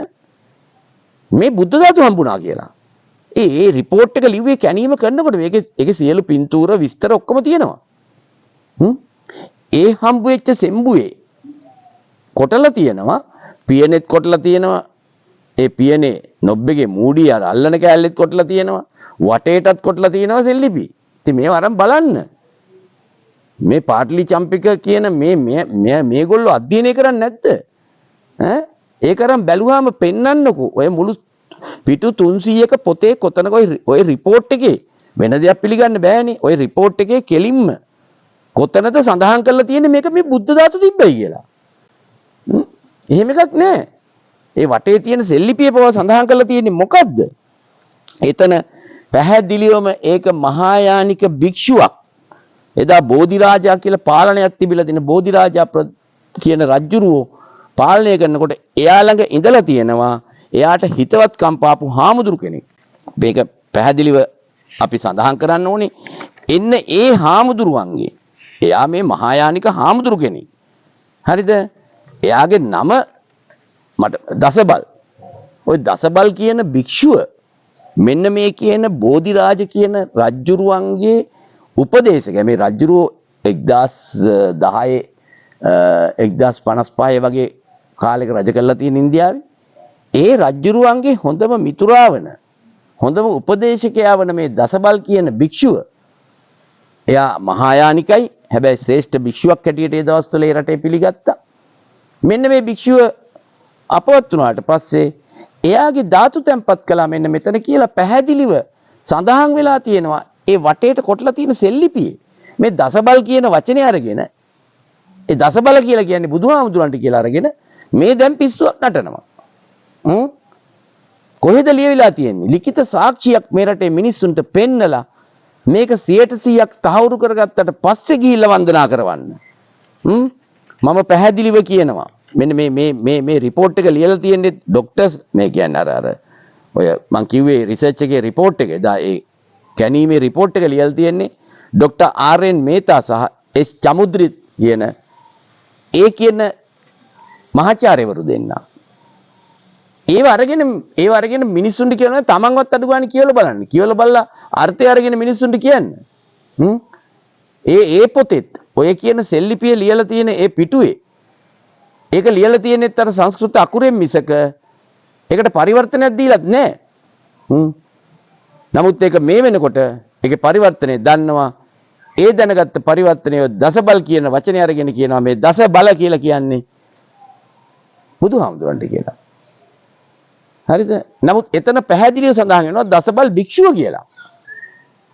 මේ බුද්ධ ධාතු හම්බුණා කියලා. ඒ රිපෝට් එක ලිව්වේ කැණීම කරනකොට මේකේ සියලු පින්තූර විස්තර ඔක්කොම තියෙනවා. ඒ හම්බ වෙච්ච සෙම්බුවේ කොටලා තියෙනවා පියනෙත් කොටලා තියෙනවා ඒ පියනේ නොබ් එකේ මූඩිය අර අල්ලන කෑල්ලෙත් කොටලා තියෙනවා වටේටත් කොටලා තියෙනවා සෙල්ලිපි. ඉතින් මේව අරන් බලන්න. මේ පාටලි චම්පික කියන මේගොල්ලෝ අධ්‍යයනය කරන්නේ නැද්ද? ඒක අරන් බැලුවාම පෙන්වන්නකෝ ඔය මුළු පිටු 300ක පොතේ කොතනක ඔය රිපෝට් එකේ වෙන දෙයක් පිළිගන්න බෑනේ. ඔය රිපෝට් එකේ කෙලින්ම කොතනද සඳහන් කරලා තියෙන්නේ මේක මේ බුද්ධ ධාතු තිබ්බයි කියලා. එහෙම එකක් නෑ. ඒ වටේ තියෙන සෙල්ලිපියේ පව සඳහන් කරලා තියෙන්නේ මොකද්ද? එතන පැහැදිලිවම ඒක මහායානික භික්ෂුවක්. එදා බෝධිරාජා කියලා පාලනයක් තිබිලා තියෙන බෝධිරාජා කියන රජුරෝ පාලනය කරනකොට එයා ළඟ ඉඳලා තියෙනවා එයාට හිතවත්කම් පාපු හාමුදුරු කෙනෙක්. මේක පැහැදිලිව අපි සඳහන් කරන්න ඕනේ. එන්න ඒ හාමුදුරුවන්ගේ එයා මේ මහායානික හාමුදුරු කෙනෙක්. හරිද? එයාගේ නම මට දසබල්. ওই දසබල් කියන භික්ෂුව මෙන්න මේ කියන බෝධිරාජ කියන රජුරුවන්ගේ උපදේශකයා. මේ රජුරෝ 1010 1055 වගේ කාලයක රජ කරලා තියෙන ඉන්දියාවේ. ඒ රජුරුවන්ගේ හොඳම මිතුරා වන හොඳම උපදේශකයා වන මේ දසබල් කියන භික්ෂුව එයා මහායානිකයි. හැබැයි ශ්‍රේෂ්ඨ භික්ෂුවක් හැටියට ඒ දවස්වල ඒ රටේ පිළිගත්තා. මෙන්න මේ භික්ෂුව අපවත් වුණාට පස්සේ එයාගේ ධාතු තැන්පත් කළා මෙන්න මෙතන කියලා පැහැදිලිව සඳහන් වෙලා තියෙනවා. ඒ වටේට කොටලා තියෙන සෙල්ලිපියේ මේ දසබල් කියන වචනේ අරගෙන ඒ දසබල කියලා කියන්නේ බුදුහාමුදුරන්ට කියලා අරගෙන මේ දැන් පිස්සුවක් නටනවා. කොහෙද ලියවිලා තියෙන්නේ? ලිඛිත සාක්ෂියක් මේ රටේ මිනිස්සුන්ට පෙන්නලා මේක 100%ක් තහවුරු කරගත්තට පස්සේ ගිහිල්ලා වන්දනා කරවන්න. මම පැහැදිලිව කියනවා. මෙන්න මේ රිපෝට් එක ලියලා තියෙන්නේ ડોක්ටර්ස් මේ කියන්නේ අර ඔය මං කිව්වේ රිසර්ච් එකේ රිපෝට් එක. එදා ඒ කැණීමේ රිපෝට් එක ලියලා තියෙන්නේ ડોක්ටර් ආර්.එන් මේතා සහ එස් චමුද්‍රිත් කියන ඒ කියන මහාචාර්යවරු දෙන්නා. ඒව අරගෙන මිනිස්සුන්ට කියනවා තමන්වත් අඩු ගන්න කියලා බලන්න. කියලා බලලා අර්ථය අරගෙන මිනිස්සුන්ට කියන්න. ඒ පොතෙත් ඔය කියන සෙල්ලිපිය ලියලා තියෙන ඒ පිටුවේ ඒක ලියලා තියෙනෙත් අර සංස්කෘත අකුරෙන් මිසක ඒකට පරිවර්තනයක් දීලත් නැහැ. නමුත් ඒක මේ වෙනකොට ඒකේ පරිවර්තනය දන්නවා. ඒ දැනගත්ත පරිවර්තනය දසබල් කියන වචනේ අරගෙන කියනවා මේ දසබල කියලා කියන්නේ බුදුහාමුදුරන්ට කියලා. හරිද? නමුත් එතන පැහැදිලිව සඳහන් වෙනවා දසබල් භික්ෂුව කියලා.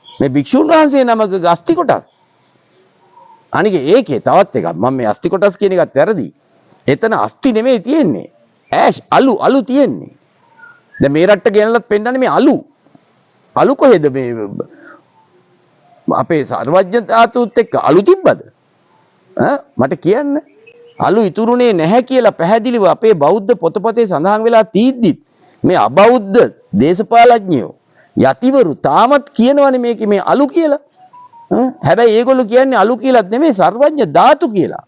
මේ භික්ෂුන් වහන්සේ නමක අස්ති කොටස්. අනික ඒකේ තවත් එකක් මම මේ අස්ති කොටස් කියන එකත් වැරදි. එතන අස්ති නෙමෙයි තියෙන්නේ. ඇෂ් අලු තියෙන්නේ. දැන් මේ රට්ට ගෙනල්ලත් පෙන්නන්නේ මේ අලු. අලු කොහෙද මේ අපේ සර්වඥ ධාතුත් එක්ක අලු තිබ්බද? මට කියන්න. අලු ඉතුරුනේ නැහැ කියලා පැහැදිලිව අපේ බෞද්ධ පොතපතේ සඳහන් වෙලා තියෙද්දිත් මේ අබෞද්ධ දේශපාලඥයෝ යතිවරු තාමත් කියනවනේ මේකේ මේ අලු කියලා. හැබැයි ඒගොල්ලෝ කියන්නේ අලු කියලාත් නෙමෙයි සර්වඥ ධාතු කියලා.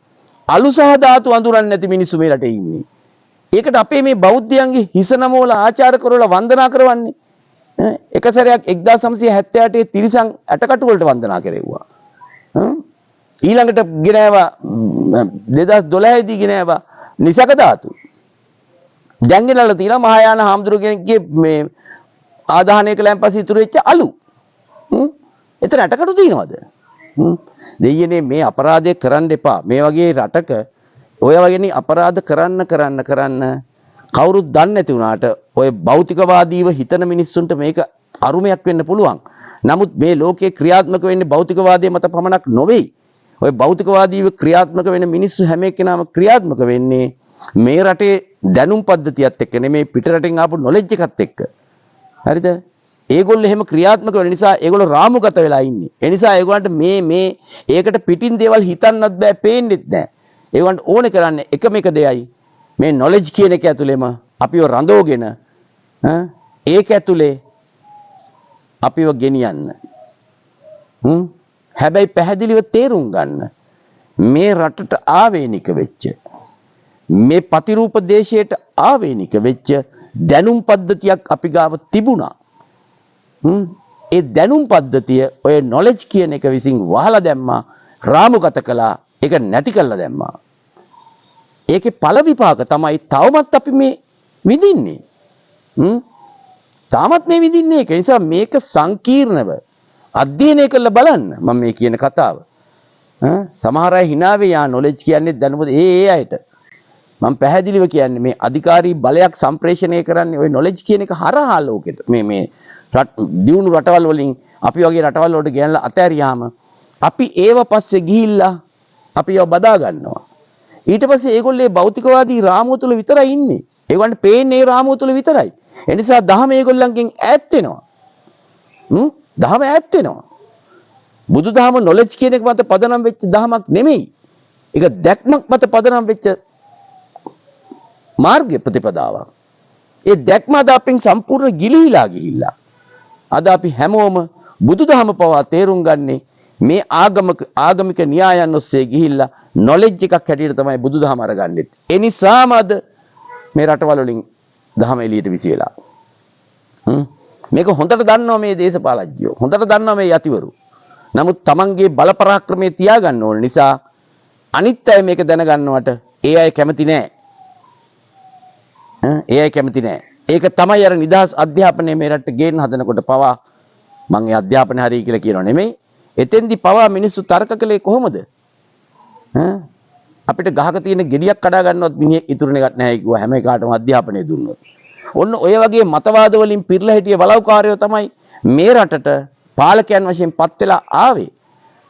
අලු සහ ධාතු අඳුරන්නේ නැති මිනිස්සු මේ රටේ ඉන්නේ. ඒකට අපේ මේ බෞද්ධයන්ගේ හිස නමවල ආචාර කරවල වන්දනා කරවන්නේ. එක සැරයක් 1978 තිරිසන් ඇටකටු වලට වන්දනා කෙරෙව්වා. ඊළඟට ගෙනාවා 2012 දී ගෙනාවා නිසක ධාතු. දැන් ගෙනල්ලා තියෙනවා මහායාන හාමුදුරුවෝ කෙනෙක්ගේ මේ ආදාහනය කළාන් පස්සේ ඉතුරු වෙච්ච අලු. එතන ඇටකටු තියෙනවද? දෙයියනේ මේ අපරාධය කරන්න එපා. මේ වගේ රටක ඔය වගේ අපරාධ කරන්න කවුරුත් දන්නේ නැති වුණාට ඔය භෞතිකවාදීව හිතන මිනිස්සුන්ට මේක අරුමයක් වෙන්න පුළුවන්. නමුත් මේ ලෝකේ ක්‍රියාත්මක වෙන්නේ භෞතිකවාදයේ මත පමණක් නොවේ. ඔය භෞතිකවාදීව ක්‍රියාත්මක වෙන මිනිස්සු හැම එක්කෙනාම ක්‍රියාත්මක වෙන්නේ මේ රටේ දැනුම් පද්ධතියත් එක්ක නෙමෙයි පිට රටෙන් ආපු නොලෙජ් එකත් එක්ක. හරිද? ඒගොල්ලෝ එහෙම ක්‍රියාත්මක වෙන නිසා ඒගොල්ලෝ රාමුගත වෙලා ඉන්නේ. ඒ නිසා ඒගොල්ලන්ට මේ ඒකට පිටින් දේවල් හිතන්නත් බෑ, පේන්නෙත් නෑ. ඒගොල්ලන්ට ඕනේ කරන්නේ එකම එක දෙයයි. මේ නොලෙජ් කියන එක ඇතුළේම අපිව රඳවගෙන ඒක ඇතුලේ අපිව ගෙනියන්න. හැබැයි පැහැදිලිව තේරුම් ගන්න මේ රටට ආවේනික වෙච්ච මේ ප්‍රතිරූප දේශයට ආවේනික වෙච්ච දැනුම් පද්ධතියක් අපි ගාව තිබුණා. ඒ දැනුම් පද්ධතිය ඔය නොලෙජ් කියන එක විසින් වහලා දැම්මා, රාමුගත කළා, ඒක නැති කළා දැම්මා. ඒකේ ඵල විපාක තමයි තවමත් අපි මේ විඳින්නේ. තාමත් මේ විඳින්නේ ඒක. නිසා මේක සංකීර්ණව අධ්‍යයනය කරලා බලන්න මම මේ කියන කතාව. සමහර අය hina වෙ යා නොලෙජ් කියන්නේ දැනුමද ඒ අයට. මම පැහැදිලිව කියන්නේ මේ අධිකාරී බලයක් සම්ප්‍රේෂණය කරන්නේ ওই knowledge කියන එක හරහා ලෝකෙට. මේ දියුණු රටවල් වලින් අපි වගේ රටවල් වලට ගෙනල්ලා අතෑරියාම අපි ඒව පස්සේ ගිහිල්ලා අපි ඒව බදා ගන්නවා. ඊට පස්සේ ඒගොල්ලේ භෞතිකවාදී රාමුව තුල විතරයි ඉන්නේ. ඒගොල්ලන්ට පේන්නේ ඒ රාමුව තුල විතරයි. ඒ නිසා දහම ඒගොල්ලන්ගෙන් ඈත් වෙනවා. දහම ඈත් වෙනවා. බුදුදහම knowledge කියන එක මත පදනම් වෙච්ච දහමක් නෙමෙයි. ඒක දැක්මක් මත පදනම් වෙච්ච මාර්ග ප්‍රතිපදාවක්. ඒ දැක්ම අද අපෙන් සම්පූර්ණ ගිලිහිලා ගිහිල්ලා. අද අපි හැමෝම බුදුදහම පවා තේරුම් ගන්නේ මේ ආගමික න්‍යායයන් ඔස්සේ ගිහිල්ලා knowledge එකක් හැටියට තමයි බුදුදහම අරගන්නෙත්. ඒ නිසාම අද මේ රටවල වලින් දහම එළියට විසි වෙලා. මේක හොඳට දන්නවා මේ දේශපාලඥයෝ. හොඳට දන්නවා මේ යතිවරු. නමුත් Tamanගේ බල පරාක්‍රමයේ තියාගන්න ඕන නිසා අනිත් අය මේක දැනගන්නවට ඒ අය කැමති නෑ. ඒ අය කැමති නෑ. ඒක තමයි අර නිදහස් අධ්‍යාපනය මේ රටට ගේන්න හදනකොට පවා මම ඒ අධ්‍යාපනය හරියි කියලා කියනව නෙමෙයි. එතෙන්දි පවා මිනිස්සු තර්ක කළේ කොහොමද? අපිට ගහක තියෙන ගෙඩියක් කඩා ගන්නවත් මිනිහෙක් ඉතුරුනේ නැහැ කිව්වා හැම එකටම අධ්‍යාපනය දුන්නොත්. ඔන්න ඔය වගේ මතවාද වලින් පිරලා හිටිය වලව්කාරයෝ තමයි මේ රටට පාලකයන් වශයෙන් පත් වෙලා ආවේ.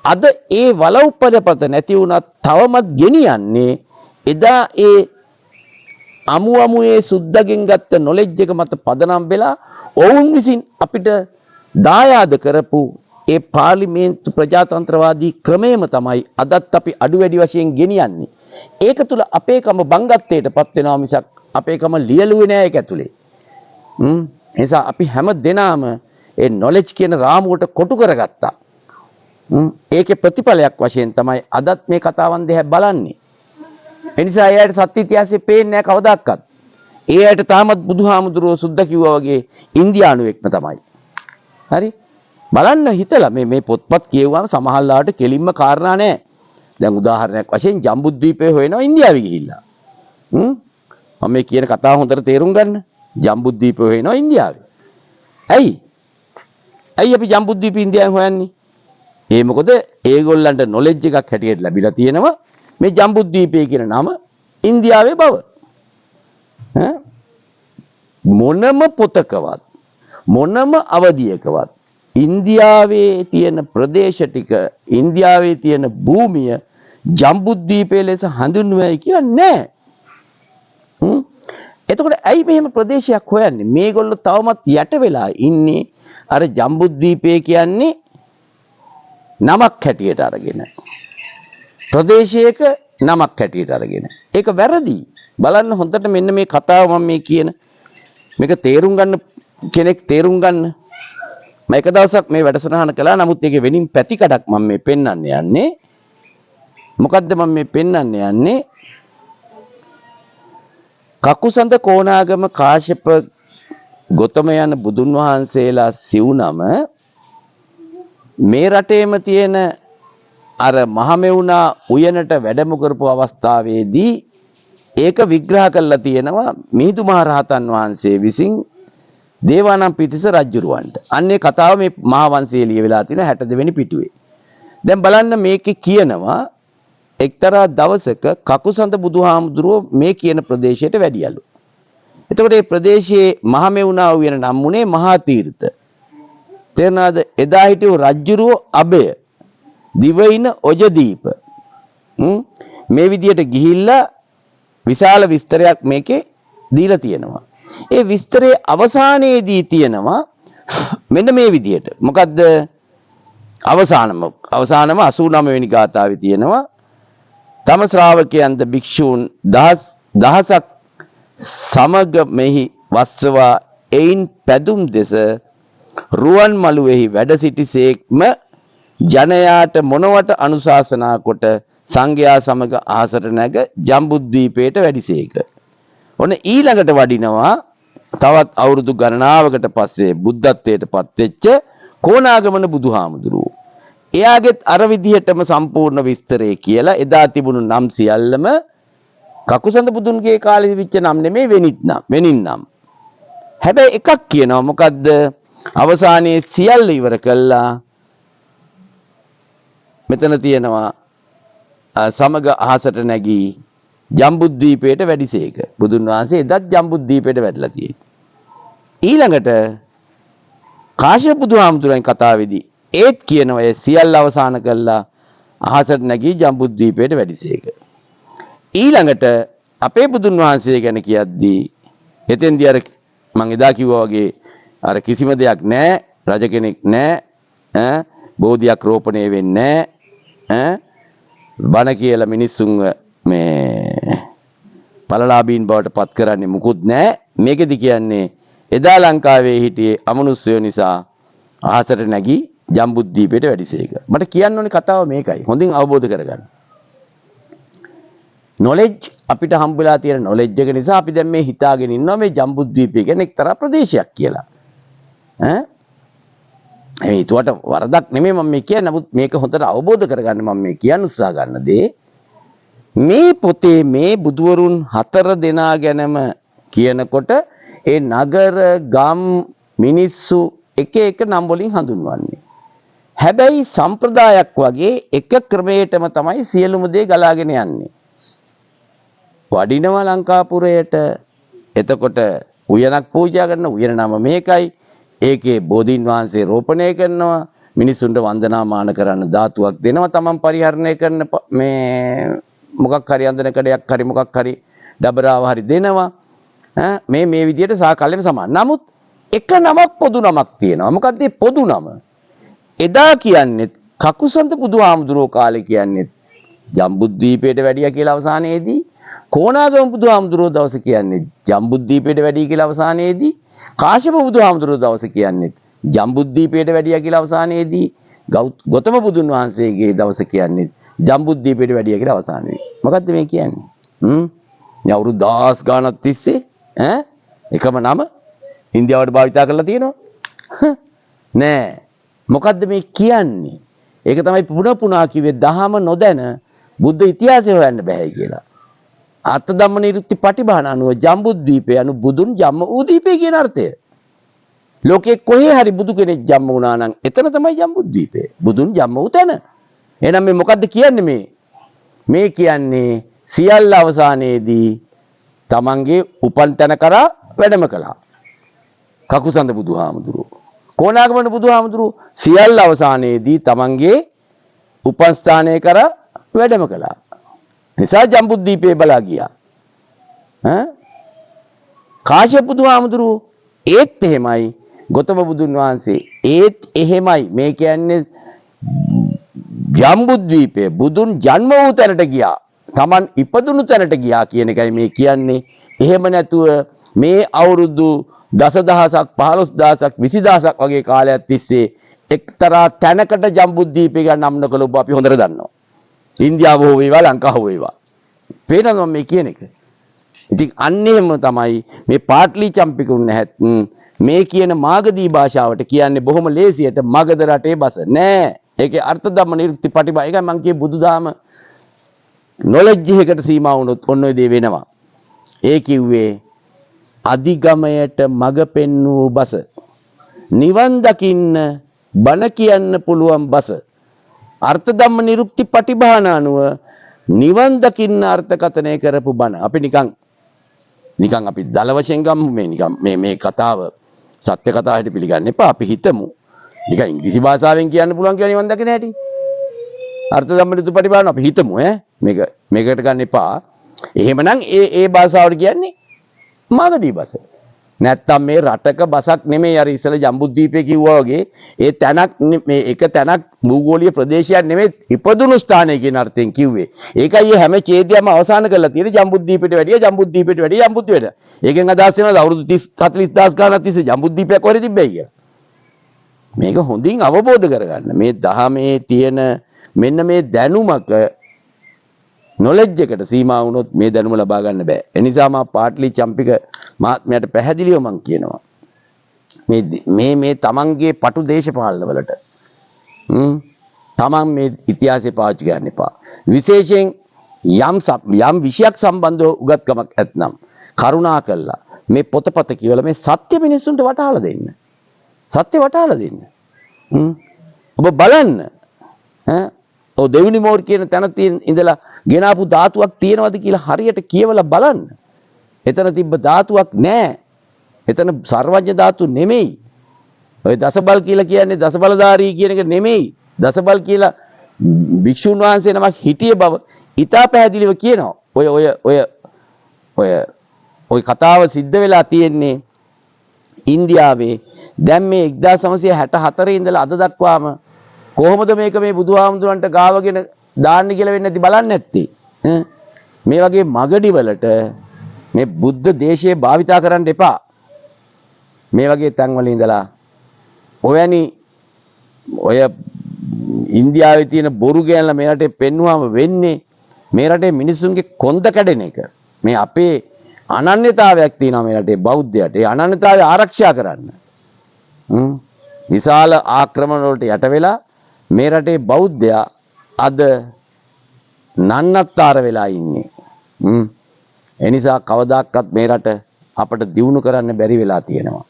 අද ඒ වලව්පදපත නැති වුණත් තවමත් ගෙනියන්නේ එදා ඒ අමුයේ සුද්දගෙන් ගත්ත knowledge එක මත පදනම් වෙලා ඔවුන් විසින් අපිට දායාද කරපු ඒ පාර්ලිමේන්තු ප්‍රජාතන්ත්‍රවාදී ක්‍රමයම තමයි අදත් අපි අඩු වැඩි වශයෙන් ගෙනියන්නේ. ඒක තුල අපේකම බංගත්තේටපත් වෙනවා මිසක් අපේකම ලියලුවේ නෑ ඒක ඇතුලේ. නිසා අපි හැම දෙනාම ඒ knowledge කියන රාමුවට කොටු කරගත්තා. ඒකේ ප්‍රතිඵලයක් වශයෙන් තමයි අදත් මේ කතාවන් දෙහැ බලන්නේ. ඒ නිසා එයාට සත්‍ය ඉතිහාසෙ පේන්නේ නැහැ කවදාවත්. එයාට තාමත් බුදුහාමුදුරුවෝ සුද්ධ කිව්වා වගේ ඉන්දියානුවෙක්ම තමයි. හරි? බලන්න හිතලා මේ පොත්පත් කියවුවාම සමහරලාට කෙලින්ම කාරණා නැහැ. දැන් උදාහරණයක් වශයෙන් ජම්බුද්වීපය හොයනවා ඉන්දියාවේ ගිහිල්ලා. මම මේ කියන කතාව හොඳට තේරුම් ගන්න. ජම්බුද්වීපය හොයනවා ඉන්දියාවේ. ඇයි අපි ජම්බුද්වීපය ඉන්දියාවෙන් හොයන්නේ? ඒ මොකද ඒගොල්ලන්ට knowledge එකක් හැටියට ලැබිලා තියෙනවා මේ ජම්බුද්වීපය කියන නම ඉන්දියාවේ බව. මොනම පොතකවත් මොනම අවධියකවත් ඉන්දියාවේ තියෙන ප්‍රදේශ ටික ඉන්දියාවේ තියෙන භූමිය ජම්බුද්වීපය ලෙස හඳුන්වයි කියලා නෑ. එතකොට ඇයි මෙහෙම ප්‍රදේශයක් හොයන්නේ? මේගොල්ලෝ තවමත් යට වෙලා ඉන්නේ අර ජම්බුද්වීපය කියන්නේ නමක් හැටියට අරගෙන. ප්‍රදේශයක නමක් හැටියට අරගෙන. ඒක වැරදි. බලන්න හොඳට මෙන්න මේ කතාව මම මේ කියන මේක තේරුම් ගන්න කෙනෙක් තේරුම් ගන්න. මම එක දවසක් මේ වැඩසටහන කළා. නමුත් ඒකේ වෙනින් පැතිකඩක් මම මේ පෙන්වන්න යන්නේ. මොකද්ද මම මේ පෙන්වන්න යන්නේ? කකුසඳ කොණාගම කාශ්‍යප ගොතම යන බුදුන් වහන්සේලා සිව්නම මේ රටේම තියෙන අර මහමෙවුනා උයනට වැඩම කරපු අවස්ථාවේදී ඒක විග්‍රහ කරලා තියෙනවා මිහිඳු මහ රහතන් වහන්සේ විසින් දේවානම්පියතිස්ස රජුරවන්ට. අන්නේ කතාව මේ මහාවංශයේ ලියවිලා තියෙන 62 වෙනි පිටුවේ. දැන් බලන්න මේකේ කියනවා එක්තරා දවසක කකුසඳ බුදුහාමුදුරුවෝ මේ කියන ප්‍රදේශයට වැඩියලු. එතකොට මේ ප්‍රදේශයේ මහමෙවුනා උයන නම් වුණේ මහා තීර්ථ. තේරෙනවද? එදා හිටපු රජුරෝ අබය දිවයින ඔජදීප මේ විදියට ගිහිල්ලා විශාල විස්තරයක් මේකේ දීලා තියෙනවා. ඒ විස්තරයේ අවසානයේදී තියෙනවා මෙන්න මේ විදියට. මොකද්ද? අවසානම 89 වෙනි ගාථාවේ තියෙනවා තම ශ්‍රාවකයන්ද භික්ෂූන් දහසක් සමග මෙහි වස්සවා එයින් පැදුම් දෙස රුවන් මළුවේහි වැඩ සිටිසේක්ම ජනයාට මොනවට අනුශාසනා කොට සංඝයා සමග අහසට නැග ජම්බුද්වීපයට වැඩිසේක. ඔන්න ඊළඟට වඩිනවා තවත් අවුරුදු ගණනාවකට පස්සේ බුද්ධත්වයට පත් වෙච්ච කොණාගමන බුදුහාමුදුරුවෝ. එයාගෙත් අර විදිහටම සම්පූර්ණ විස්තරය කියලා එදා තිබුණු නම් සියල්ලම කකුසඳ බුදුන්ගේ කාලේ විච්ච නම් නෙමෙයි වෙනින් නම්. හැබැයි එකක් කියනවා මොකද්ද? අවසානයේ සියල්ල ඉවර කළා. මෙතන තියෙනවා සමග අහසට නැගී ජම්බුද්වීපයට වැඩිසේක. බුදුන් වහන්සේ එදත් ජම්බුද්වීපයට වැඩලා තියෙනවා. ඊළඟට කාශ්‍යප බුදුහාමුදුරන් කතාවේදී ඒත් කියනවා ඒ සියල්ල අවසන් කළා අහසට නැගී ජම්බුද්වීපයට වැඩිසේක. ඊළඟට අපේ බුදුන් වහන්සේ ගැන කියද්දී එතෙන්දී අර මම එදා කිව්වා වගේ අර කිසිම දෙයක් නැහැ, රජ කෙනෙක් නැහැ, බෝධියක් රෝපණය වෙන්නේ නැහැ, බණ කියලා මිනිස්සුන්ව මේ පළලාභීන් බවට පත් කරන්නේ මුකුත් නැහැ. මේකෙදි කියන්නේ එදා ලංකාවේ හිටියේ අමනුෂ්‍යයෝ නිසා අහසට නැගී ජම්බුද්වීපයට වැඩිසේක. මට කියන්න ඕනේ කතාව මේකයි. හොඳින් අවබෝධ කරගන්න. නොලෙජ් අපිට හම්බෙලා තියෙන නොලෙජ් එක නිසා අපි දැන් මේ හිතාගෙන ඉන්නවා මේ ජම්බුද්වීපය කියන්නේ එක්තරා ප්‍රදේශයක් කියලා. ඒකට වරදක් නෙමෙයි මම මේ කියන්නේ. නමුත් මේක හොඳට අවබෝධ කරගන්න මම මේ කියන්න උත්සාහ ගන්න දේ මේ පොතේ මේ බුදුවරුන් 4 දෙනා ගැනම කියනකොට ඒ නගර ගම් මිනිස්සු එක එක නම් වලින් හඳුන්වන්නේ. හැබැයි සම්ප්‍රදායක් වගේ එක ක්‍රමයකටම තමයි සියලුම දේ ගලාගෙන යන්නේ. වඩිනවා ලංකාපුරයට. එතකොට උයනක් පූජා කරන උයන නම මේකයි. ඒකේ බෝධීන් වහන්සේ රෝපණය කරනවා. මිනිසුන්ට වන්දනාමාන කරන්න ධාතුවක් දෙනවා. තමන් පරිහරණය කරන මේ මොකක් හරි අඳන කඩයක් හරි මොකක් හරි ඩබරාව හරි දෙනවා. මේ විදිහට සාකල්යෙම සමාන. නමුත් එක නමක් පොදු නමක් තියෙනවා. මොකක්ද මේ පොදු නම? එදා කියන්නේ කකුසඳ බුදුහාමුදුරුවෝ කාලේ කියන්නේ ජම්බුද්වීපයට වැඩියා කියලා අවසානයේදී කොණාගම බුදුහාමුදුරුවෝ දවස කියන්නේ ජම්බුද්වීපයට වැඩි කියලා අවසානයේදී කාශ්‍යප බුදුහාමුදුරුවෝ දවස කියන්නේ ජම්බුද්වීපයට වැඩියා කියලා අවසානයේදී ගෞතම බුදුන් වහන්සේගේ දවස කියන්නේ ජම්බුද්වීපයට වැඩියා කියලා අවසානයේදී. මොකද්ද මේ කියන්නේ? මේ අවුරුදු 10 ගානක් තිස්සේ එකම නම ඉන්දියාවට භාවිතා කරලා තියෙනවා නෑ. මොකද්ද මේ කියන්නේ? ඒක තමයි පුනා කිව්වේ දහම නොදැන බුද්ධ ඉතිහාසය හොයන්න බෑ කියලා. අර්ථ ධම්ම නිරුක්ති පටිභාන අනුව ජම්බුද්වීපය anu බුදුන් ජම්ම වූ දීපේ කියන අර්ථය. ලෝකේ කොහේ හරි බුදු කෙනෙක් ජම්ම වුණා නම් එතන තමයි ජම්බුද්වීපය. බුදුන් ජම්ම වූ තැන. එහෙනම් මේ මොකද්ද කියන්නේ මේ? මේ කියන්නේ සියල්ල අවසානයේදී තමන්ගේ උපන් තැන කරා වැඩම කළා. කකුසඳ බුදුහාමුදුරුවෝ. කොණාගමන බුදුහාමුදුරුවෝ සියල්ල අවසානයේදී තමන්ගේ උපන් ස්ථානය කරා වැඩම කළා. නිසා ජම්බුද්වීපේ බලා ගියා. කාශ්‍යප බුදුහාමුදුරුවෝ ඒත් එහෙමයි. ගෞතම බුදුන් වහන්සේ ඒත් එහෙමයි. මේ කියන්නේ ජම්බුද්වීපේ බුදුන් ජන්ම වූ තැනට ගියා. Taman ඉපදුණු තැනට ගියා කියන එකයි මේ කියන්නේ. එහෙම නැතුව මේ අවුරුදු දසදහසක් 15000ක් 20000ක් වගේ කාලයක් තිස්සේ එක්තරා තැනකට ජම්බුද්වීපය ගැන නම් නොකළ ඔබ අපි හොඳට දන්නවා. ඉන්දියාව හෝ වේවා ලංකාව හෝ වේවා. පේනවද මේ කියන එක? ඉතින් අන්න එහෙම තමයි මේ පාට්ලි චම්පිකුන් නැත් මේ කියන මාගදී භාෂාවට කියන්නේ බොහොම ලේසියට මගධ රටේ බස නෑ. ඒකේ අර්ථ ධම්ම නිරුක්ති පටිභා. ඒකයි මම කියේ බුදුදහම නොලෙජ් එකකට සීමා වුණොත් ඔන්න ඔය දේ වෙනවා. ඒ කිව්වේ අධිගමයට මග පෙන්වූ බස. නිවන් දකින්න බණ කියන්න පුළුවන් බස. අර්ථ ධම්ම නිරුක්ති පටිභාන අනුව නිවන් දකින්න අර්ථකථනය කරපු බණ. අපි නිකන් අපි දල වශයෙන් ගමු මේ කතාව සත්‍ය කතාවට පිළිගන්න එපා. අපි හිතමු නිකන් ඉංග්‍රීසි භාෂාවෙන් කියන්න පුළුවන් කියලා නිවන් දකින්න හැටි. අර්ථ ධම්ම නිරුක්ති පටිභාන අපි හිතමු මේකට ගන්න එපා. එහෙමනම් ඒ භාෂාවට කියන්නේ මාගදී බස. නැත්තම් මේ රටක බසක් නෙමෙයි අර ඉස්සල ජම්බුද්වීපය කිව්වා වගේ ඒ තැනක් මේ එක තැනක් භූගෝලීය ප්‍රදේශයක් නෙමෙයි ඉපදුණු ස්ථානය කියන අර්ථයෙන් කිව්වේ. ඒකයි මේ හැම ඡේදයක්ම අවසන් කරලා තියෙන්නේ ජම්බුද්වීපයට වැඩිය. ඒකෙන් අදහස් වෙනවා අවුරුදු 30 40000 ගානක් තිස්සේ ජම්බුද්වීපයක් කොහෙද තිබ්බයි කියලා. මේක හොඳින් අවබෝධ කරගන්න. මේ දහමේ තියෙන මෙන්න මේ දැනුමක නොලෙජ් එකට සීමා වුණොත් මේ දැනුම ලබා ගන්න බෑ. ඒ නිසා මා පාට්ලි චම්පික මහත්මයාට පැහැදිලිව මම කියනවා. මේ තමන්ගේ පටු දේශපාලන වලට තමන් මේ ඉතිහාසය පාවිච්චි කරන්න එපා. විශේෂයෙන් යම් විෂයක් සම්බන්ධව උගත්කමක් ඇතනම් කරුණා කළා මේ පොතපත කියවලා මේ සත්‍ය මිනිස්සුන්ට වටහලා දෙන්න. සත්‍ය වටහලා දෙන්න. ඔබ බලන්න ඔව් දෙවනි මෝර් කියන තැන තියෙන ඉඳලා ගෙනාපු ධාතුවක් තියෙනවද කියලා හරියට කියවලා බලන්න. එතන තිබ්බ ධාතුවක් නැහැ. එතන සර්වඥ ධාතු නෙමෙයි. ඔය දසබල් කියලා කියන්නේ දසබලධාරී කියන එක නෙමෙයි. දසබල් කියලා භික්ෂුන් වහන්සේ නමක් හිටිය බව ඉතා පැහැදිලිව කියනවා. ඔය කතාව සිද්ධ වෙලා තියෙන්නේ ඉන්දියාවේ. දැන් මේ 1964 ඉඳලා අද දක්වාම කොහොමද මේක මේ බුදුහාමුදුරන්ට ගාවගෙන දාන්න කියලා වෙන්නේ නැති බලන්නේ නැත්තේ. මේ වගේ මගඩි වලට මේ බුද්ධ දේශයේ භාවිතා කරන්න එපා. මේ වගේ තැන්වල ඉඳලා ඔය ඉන්දියාවේ තියෙන බොරු ගෑනලා මේ රටේ පෙන්වුවාම වෙන්නේ මේ රටේ මිනිස්සුන්ගේ කොන්ද කැඩෙන එක. මේ අපේ අනන්‍යතාවයක් තියෙනවා මේ රටේ බෞද්ධයට. ඒ අනන්‍යතාවය ආරක්ෂා කරන්න. විශාල ආක්‍රමණ වලට යට වෙලා මේ රටේ බෞද්ධයා අද නන්නත්තර වෙලා ඉන්නේ. ඒ නිසා කවදාකවත් මේ රට අපට දියුණු කරන්න බැරි වෙලා තියෙනවා.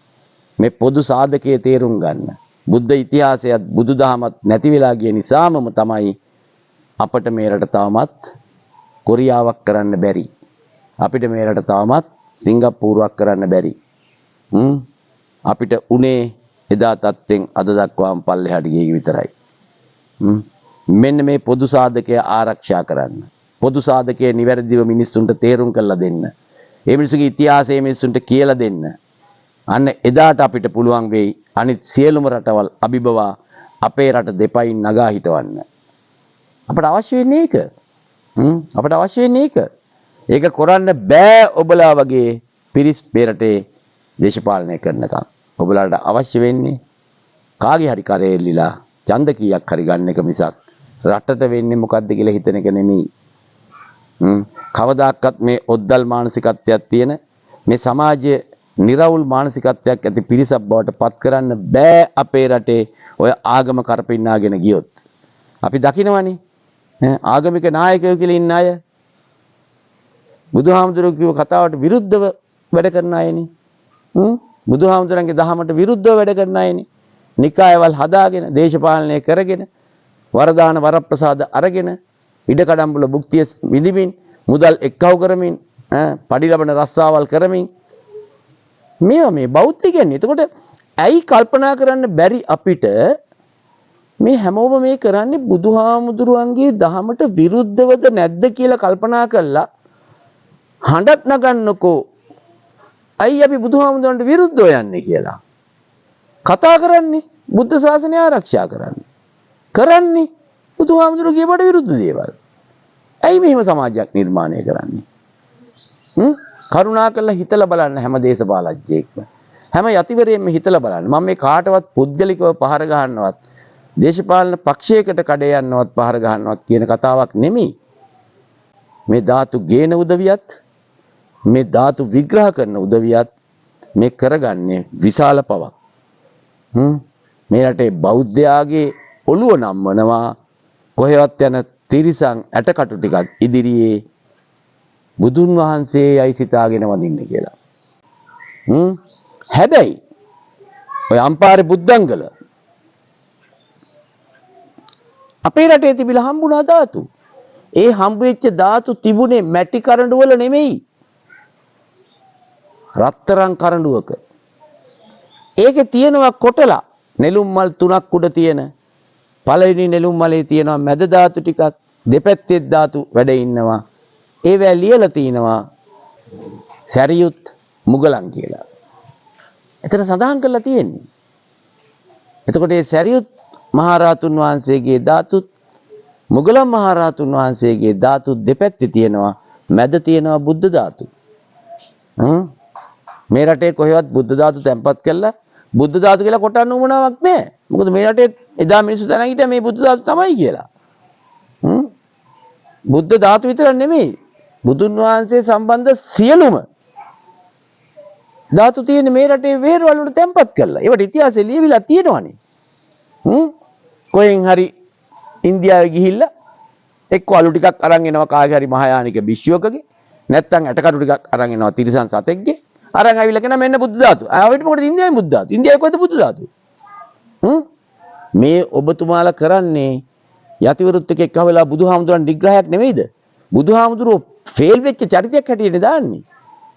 මේ පොදු සාධකයේ තේරුම් ගන්න. බුද්ධ ඉතිහාසයත් බුදුදහමත් නැති වෙලා ගිය නිසාම තමයි අපිට මේ රට තවමත් කොරියාවක් කරන්න බැරි. අපිට මේ රට තවමත් සිංගප්පූරුවක් කරන්න බැරි. අපිට උනේ එදා තත්ත්වෙන් අද දක්වාම පල්ලෙහාට ගියේ විතරයි. මෙන්න මේ පොදු සාධකය ආරක්ෂා කරන්න. පොදු සාධකයේ නිවැරදිව මිනිස්සුන්ට තේරුම් කරලා දෙන්න. ඒ මිනිස්සුගේ ඉතිහාසය මිනිස්සුන්ට කියලා දෙන්න. අන්න එදාට අපිට පුළුවන් වෙයි අනිත් සියලුම රටවල් අභිබවා අපේ රට දෙපයින් නගා හිටවන්න. අපට අවශ්‍ය වෙන්නේ ඒක. අපට අවශ්‍ය වෙන්නේ ඒක. ඒක කරන්න බෑ ඔබලා වගේ පිරිස් පෙරටේ දේශපාලනය කරනකම්. ඔබලාට අවශ්‍ය වෙන්නේ කාගේ හරි කරේ එල්ලිලා ඡන්ද කීයක් හරි ගන්න එක මිසක් රටට වෙන්නේ මොකද්ද කියලා හිතන එක නෙමෙයි. කවදාකවත් මේ ඔද්දල් මානසිකත්වයක් තියෙන මේ සමාජයේ නිර්වුල් මානසිකත්වයක් ඇති පිරිසක් බවට පත් කරන්න බෑ අපේ රටේ ඔය ආගම කරපින්නාගෙන ගියොත්. අපි දකිනවනේ ආගමික නායකයෝ කියලා ඉන්න අය බුදුහාමුදුරුවෝ කිව්ව කතාවට විරුද්ධව වැඩ කරන අයනේ. බුදුහාමුදුරන්ගේ දහමට විරුද්ධව වැඩ කරන අයනේ. නිකායවල් හදාගෙන දේශපාලනය කරගෙන වරදාන වරප්‍රසාද අරගෙන ඉඩකඩම් වල භුක්තිය විඳිමින් මුදල් එක්කව කරමින් පඩි ලබන රස්සාවල් කරමින් මේවා මේ බෞද්ධ කියන්නේ. එතකොට ඇයි කල්පනා කරන්න බැරි අපිට මේ හැමෝම මේ කරන්නේ බුදුහාමුදුරුවන්ගේ දහමට විරුද්ධවද නැද්ද කියලා කල්පනා කරලා හඬක් නගන්නකෝ. අයි අපි බුදුහාමුදුරන්ට විරුද්ධව යන්නේ කියලා කතා කරන්නේ. බුද්ධ ශාසනය ආරක්ෂා කරන්නේ බුදුහාමුදුරුවෝ කියවට විරුද්ධ දේවල්. ඇයි මෙහෙම සමාජයක් නිර්මාණය කරන්නේ? කරුණා කරලා හිතලා බලන්න හැම දේශපාලඥයෙක්ම හැම යතිවරයෙක්ම හිතලා බලන්න. මම මේ කාටවත් පුද්ගලිකව පහර ගහන්නවත් දේශපාලන පක්ෂයකට කඩේ යන්නවත් පහර ගහන්නවත් කියන කතාවක් නෙමෙයි. මේ ධාතු ගේන උදවියත් මේ ධාතු විග්‍රහ කරන උදවියත් මේ කරගන්නේ විශාල පවක්. මේ රටේ බෞද්ධයාගේ ඔළුව නම්වනවා කොහෙවත් යන තිරිසන් ඇටකටු ටිකක් ඉදිරියේ බුදුන් වහන්සේ යයි සිතාගෙන වඳින්න කියලා. හැබැයි ඔය අම්පාරේ බුද්ධංගල අපේ රටේ තිබිලා හම්බුණා ධාතු. ඒ හම්බ වෙච්ච ධාතු තිබුණේ මැටි කරඬු වල නෙමෙයි. රත්තරන් කරඬුවක. ඒකේ තියෙනවා කොටලා නෙළුම් මල් 3ක් උඩ තියෙන. පළවෙනි නෙළුම් මලේ තියෙනවා මැද ධාතු ටිකක්, දෙපැත්තේ ධාතු වැඩ ඉන්නවා. ඒවැ ලියලා තිනවා සරියුත් මුගලන් කියලා. එතන සඳහන් කරලා තියෙන්නේ. එතකොට මේ සරියුත් මහරහතුන් වහන්සේගේ ධාතුත් මුගලන් මහරහතුන් වහන්සේගේ ධාතු දෙපැත්තේ තියෙනවා. මැද තියෙනවා බුද්ධ ධාතු. මේ රටේ කොහෙවත් බුද්ධ ධාතු තැන්පත් කළා බුද්ධ ධාතු කියලා කොටන්න උවමනාවක් නැහැ. මොකද මේ රටේ එදා මිනිස්සු දැනන් හිටියා මේ බුද්ධ ධාතු තමයි කියලා. බුද්ධ ධාතු විතර නෙමෙයි. බුදුන් වහන්සේ සම්බන්ධ සියලුම ධාතු තියෙන මේ රටේ වේරවල වල තැන්පත් කළා. ඒවට ඉතිහාසෙ ලියවිලා තියෙනවනේ. කොහෙන් හරි ඉන්දියාවේ ගිහිල්ලා එක්ක අලු ටිකක් අරන් එනවා කාගේ හරි මහායානික භික්ෂුවකගේ නැත්නම් ඇටකටු ටිකක් අරන් එනවා තිරිසන් සතෙක්ගේ අරන් ආවිල්ලා කියන මෙන්න බුද්ධ ධාතු. ආවෙත් මොකටද ඉන්දියාවේ බුද්ධ ධාතු? ඉන්දියාවේ කොහෙද බුද්ධ ධාතු? මේ ඔබතුමාලා කරන්නේ යතිවරුත් එක්ක එක්ක වෙලා බුදුහාමුදුරන් නිග්‍රහයක් නෙවෙයිද? බුදුහාමුදුරෝ ෆේල් වෙච්ච චරිතයක් හැටියට දාන්නේ.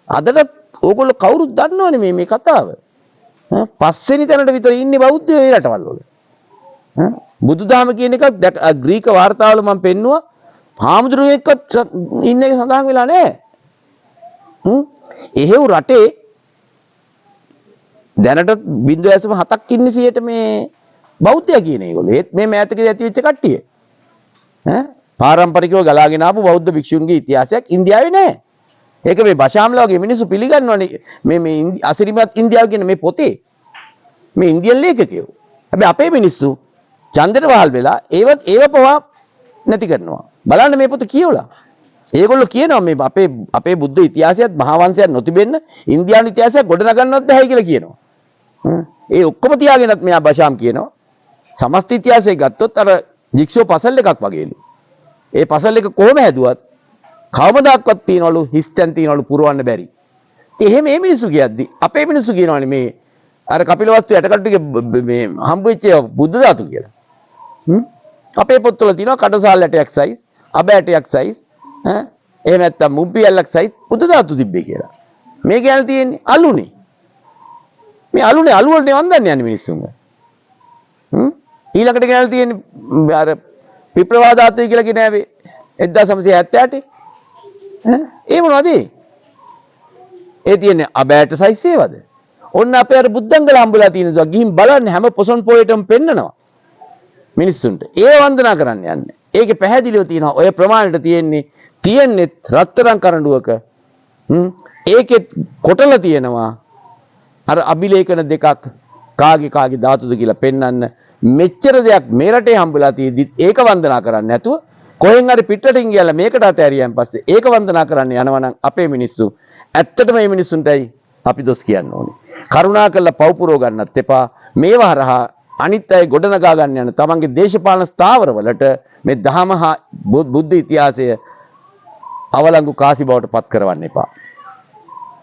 අදට ඕගොල්ලෝ කවුරුත් දන්නවනේ මේ කතාව. පස්වෙනි තැනට විතර ඉන්නේ බෞද්ධයෝ ඒ රටවල් වල. බුදුදහම කියන එක ග්‍රීක වාර්තාවල මම පෙන්නුවා. හාමුදුරුවෝ එක්ක ඉන්න එක සඳහන් වෙලා නැහැ. එහෙව් රටේ දැනට 0.7ක් ඉන්නේ 100ට මේ බෞද්ධය කියන ඒගොල්ලෝ. ඒත් මේ මෑතකදී ඇති වෙච්ච කට්ටිය. පාරම්පරිකව ගලාගෙන ආපු බෞද්ධ භික්ෂුන්ගේ ඉතිහාසයක් ඉන්දියාවේ නැහැ. ඒක මේ බෂාම්ලා වගේ මිනිස්සු පිළිගන්නවනේ මේ අසිරිමත් ඉන්දියාව කියන මේ පොතේ. මේ ඉන්දියන් ලේඛකයෝ. හැබැයි අපේ මිනිස්සු ඡන්දෙට වහල් වෙලා ඒව පවා නැති කරනවා. බලන්න මේ පොත කියවලා. ඒගොල්ලෝ කියනවා මේ අපේ බුද්ධ ඉතිහාසයත් මහා වංශයත් නොතිබෙන්න ඉන්දියානු ඉතිහාසයක් ගොඩනගන්නවත් බැහැ කියලා කියනවා. ඒ ඔක්කොම තියාගෙනත් මෙයා බෂාම් කියනවා. සමස්ත ඉතිහාසය ගත්තොත් අර ජික්ෂෝ පසල් එකක් වගේලු. ඒ පසල් එක කොහොම හැදුවත් කවමදාක්වත් තියනවලු හිස්තැන් තියනවලු පුරවන්න බැරි. ඉතින් එහෙම මේ මිනිස්සු කියද්දි අපේ මිනිස්සු කියනවානේ මේ අර කපිලවස්තු යටකට්ටික මේ හම්බ වෙච්ච බුද්ධ ධාතු කියලා. අපේ පොත්වල තියෙනවා කඩසාල් ඇටයක් සයිස්, අබ ඇටයක් සයිස්, එහෙම නැත්නම් මුම්පියල්ලක් සයිස් බුද්ධ ධාතු තිබ්බේ කියලා. මේ ගැන තියෙන්නේ අලුනේ. මේ අලු වලනේ වන්දන්නේ යන්නේ මිනිස්සුන්ව. ඊළඟට ගෙනල්ලා තියෙන්නේ අර විප්ලවා ධාතුයි කියලා කියන හැබේ 1978 ඒ මොනවද ඒ තියෙන්නේ අබෑට සයිස් ඒවද? ඔන්න අපේ අර බුද්ධංගල හම්බලා තියෙන දා ගිහින් බලන්න හැම පොසොන් පොයටම පෙන්නනවා මිනිස්සුන්ට. ඒ වන්දනා කරන්න යන්නේ. ඒකේ පැහැදිලිව තියෙනවා ඔය ප්‍රමාණයට තියෙන්නේ රත්තරන් කරඬුවක. ඒකෙත් කොටලා තියෙනවා අර අභිලේඛන දෙකක් කාගේ ධාතුද කියලා පෙන්වන්න. මෙච්චර දෙයක් මේ රටේ හම්බලා තියෙද්දිත් ඒක වන්දනා කරන්නේ නැතුව කොහෙන් හරි පිටරටින් ගියලා මේකට අතෑරියන් පස්සේ ඒක වන්දනා කරන්න යනවා නම් අපේ මිනිස්සු ඇත්තටම මේ මිනිස්සුන්ටයි අපි දොස් කියන්න ඕනේ. කරුණාකරලා පව් පුරව ගන්නත් එපා. මේව හරහා අනිත් අය ගොඩනගා ගන්න යන තමන්ගේ දේශපාලන ස්ථාවරවලට මේ දහම හා බුද්ධ ඉතිහාසය අවලංගු කාසි බවට පත් කරවන්න එපා.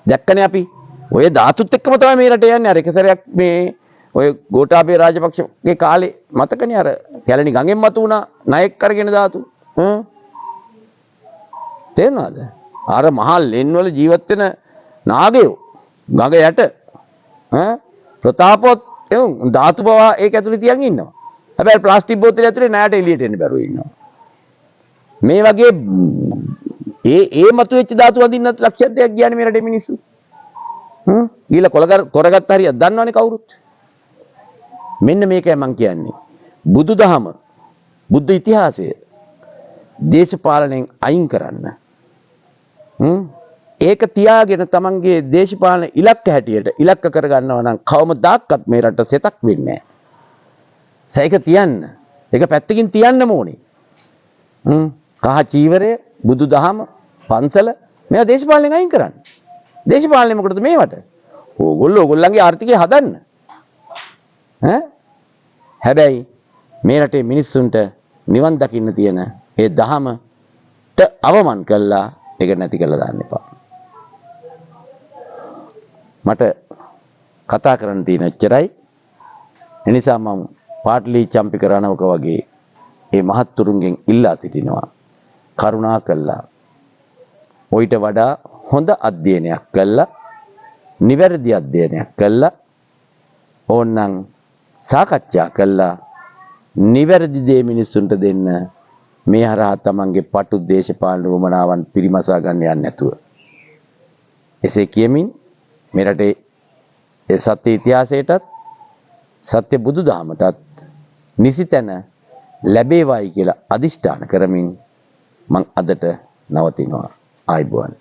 දැක්කනේ අපි ඔය ධාතුත් එක්කම තමයි මේ රටේ යන්නේ. අර එක සැරයක් මේ ඔය ගෝඨාභය රාජපක්ෂගේ කාලේ මතකනේ අර කැලණි ගඟෙන් මතු වුණා ණයෙක් කරගෙන ධාතු. තේරෙනවද? අර මහා ලෙන් වල ජීවත් වෙන නාගයෝ ගඟ යට ප්‍රතාපවත් ධාතු බව ඒක ඇතුලේ තියන් ඉන්නවා. හැබැයි ප්ලාස්ටික් බෝතලේ ඇතුලේ ණයට එළියට එන්න බැරුව ඉන්නවා. මේ වගේ ඒ මතුවෙච්ච ධාතු වදින්නත් ලක්ෂයක් දෙයක් ගියානේ මේ රටේ මිනිස්සු. ගිහලා කොරගත්ත හරියක් දන්නවනේ කවුරුත්. මෙන්න මේකයි මම කියන්නේ. බුදුදහම බුද්ධ ඉතිහාසය දේශපාලනයෙන් අයින් කරන්න. ඒක තියාගෙන තමන්ගේ දේශපාලන ඉලක්ක හැටියට ඉලක්ක කරගන්නවා නම් කවමදාක්වත් මේ රට සෙතක් වෙන්නේ නැහැ. ඒක තියන්න. ඒක පැත්තකින් තියන්න ඕනේ. කහ චීවරය, බුදුදහම, පන්සල මේවා දේශපාලනයෙන් අයින් කරන්න. දේශපාලනය මොකටද මේවට? ඕගොල්ලෝගේ ආර්ථිකය හදන්න. හැබැයි මේ රටේ මිනිස්සුන්ට නිවන් දකින්න තියෙන ඒ දහමට අවමන් කළා ඒක නැති කරලා දාන්න එපා. මට කතා කරන්න තියෙන එච්චරයි. එනිසා මම පාටලි චම්පික රණවක වගේ මේ මහත්තුරුන්ගෙන් ඉල්ලා සිටිනවා. කරුණා කළා ඔయిత වඩා හොඳ අධ්‍යයනයක් කළා, නිවැරදි අධ්‍යයනයක් කළා, ඕනනම් සාකච්ඡා කළා නිවැරදි දේ මිනිස්සුන්ට දෙන්න. මේ හරහා තමන්ගේ පටු දේශපාලන වමනාවන් පිරිමසා ගන්න යන්නේ නැතුව. එසේ කියමින් මේ රටේ ඒ සත්‍ය ඉතිහාසයටත් සත්‍ය බුදුදහමටත් නිසිතැන ලැබේවායි කියලා අදිෂ්ඨාන කරමින් මං අදට නවතිනවා. ආයුබෝවන්.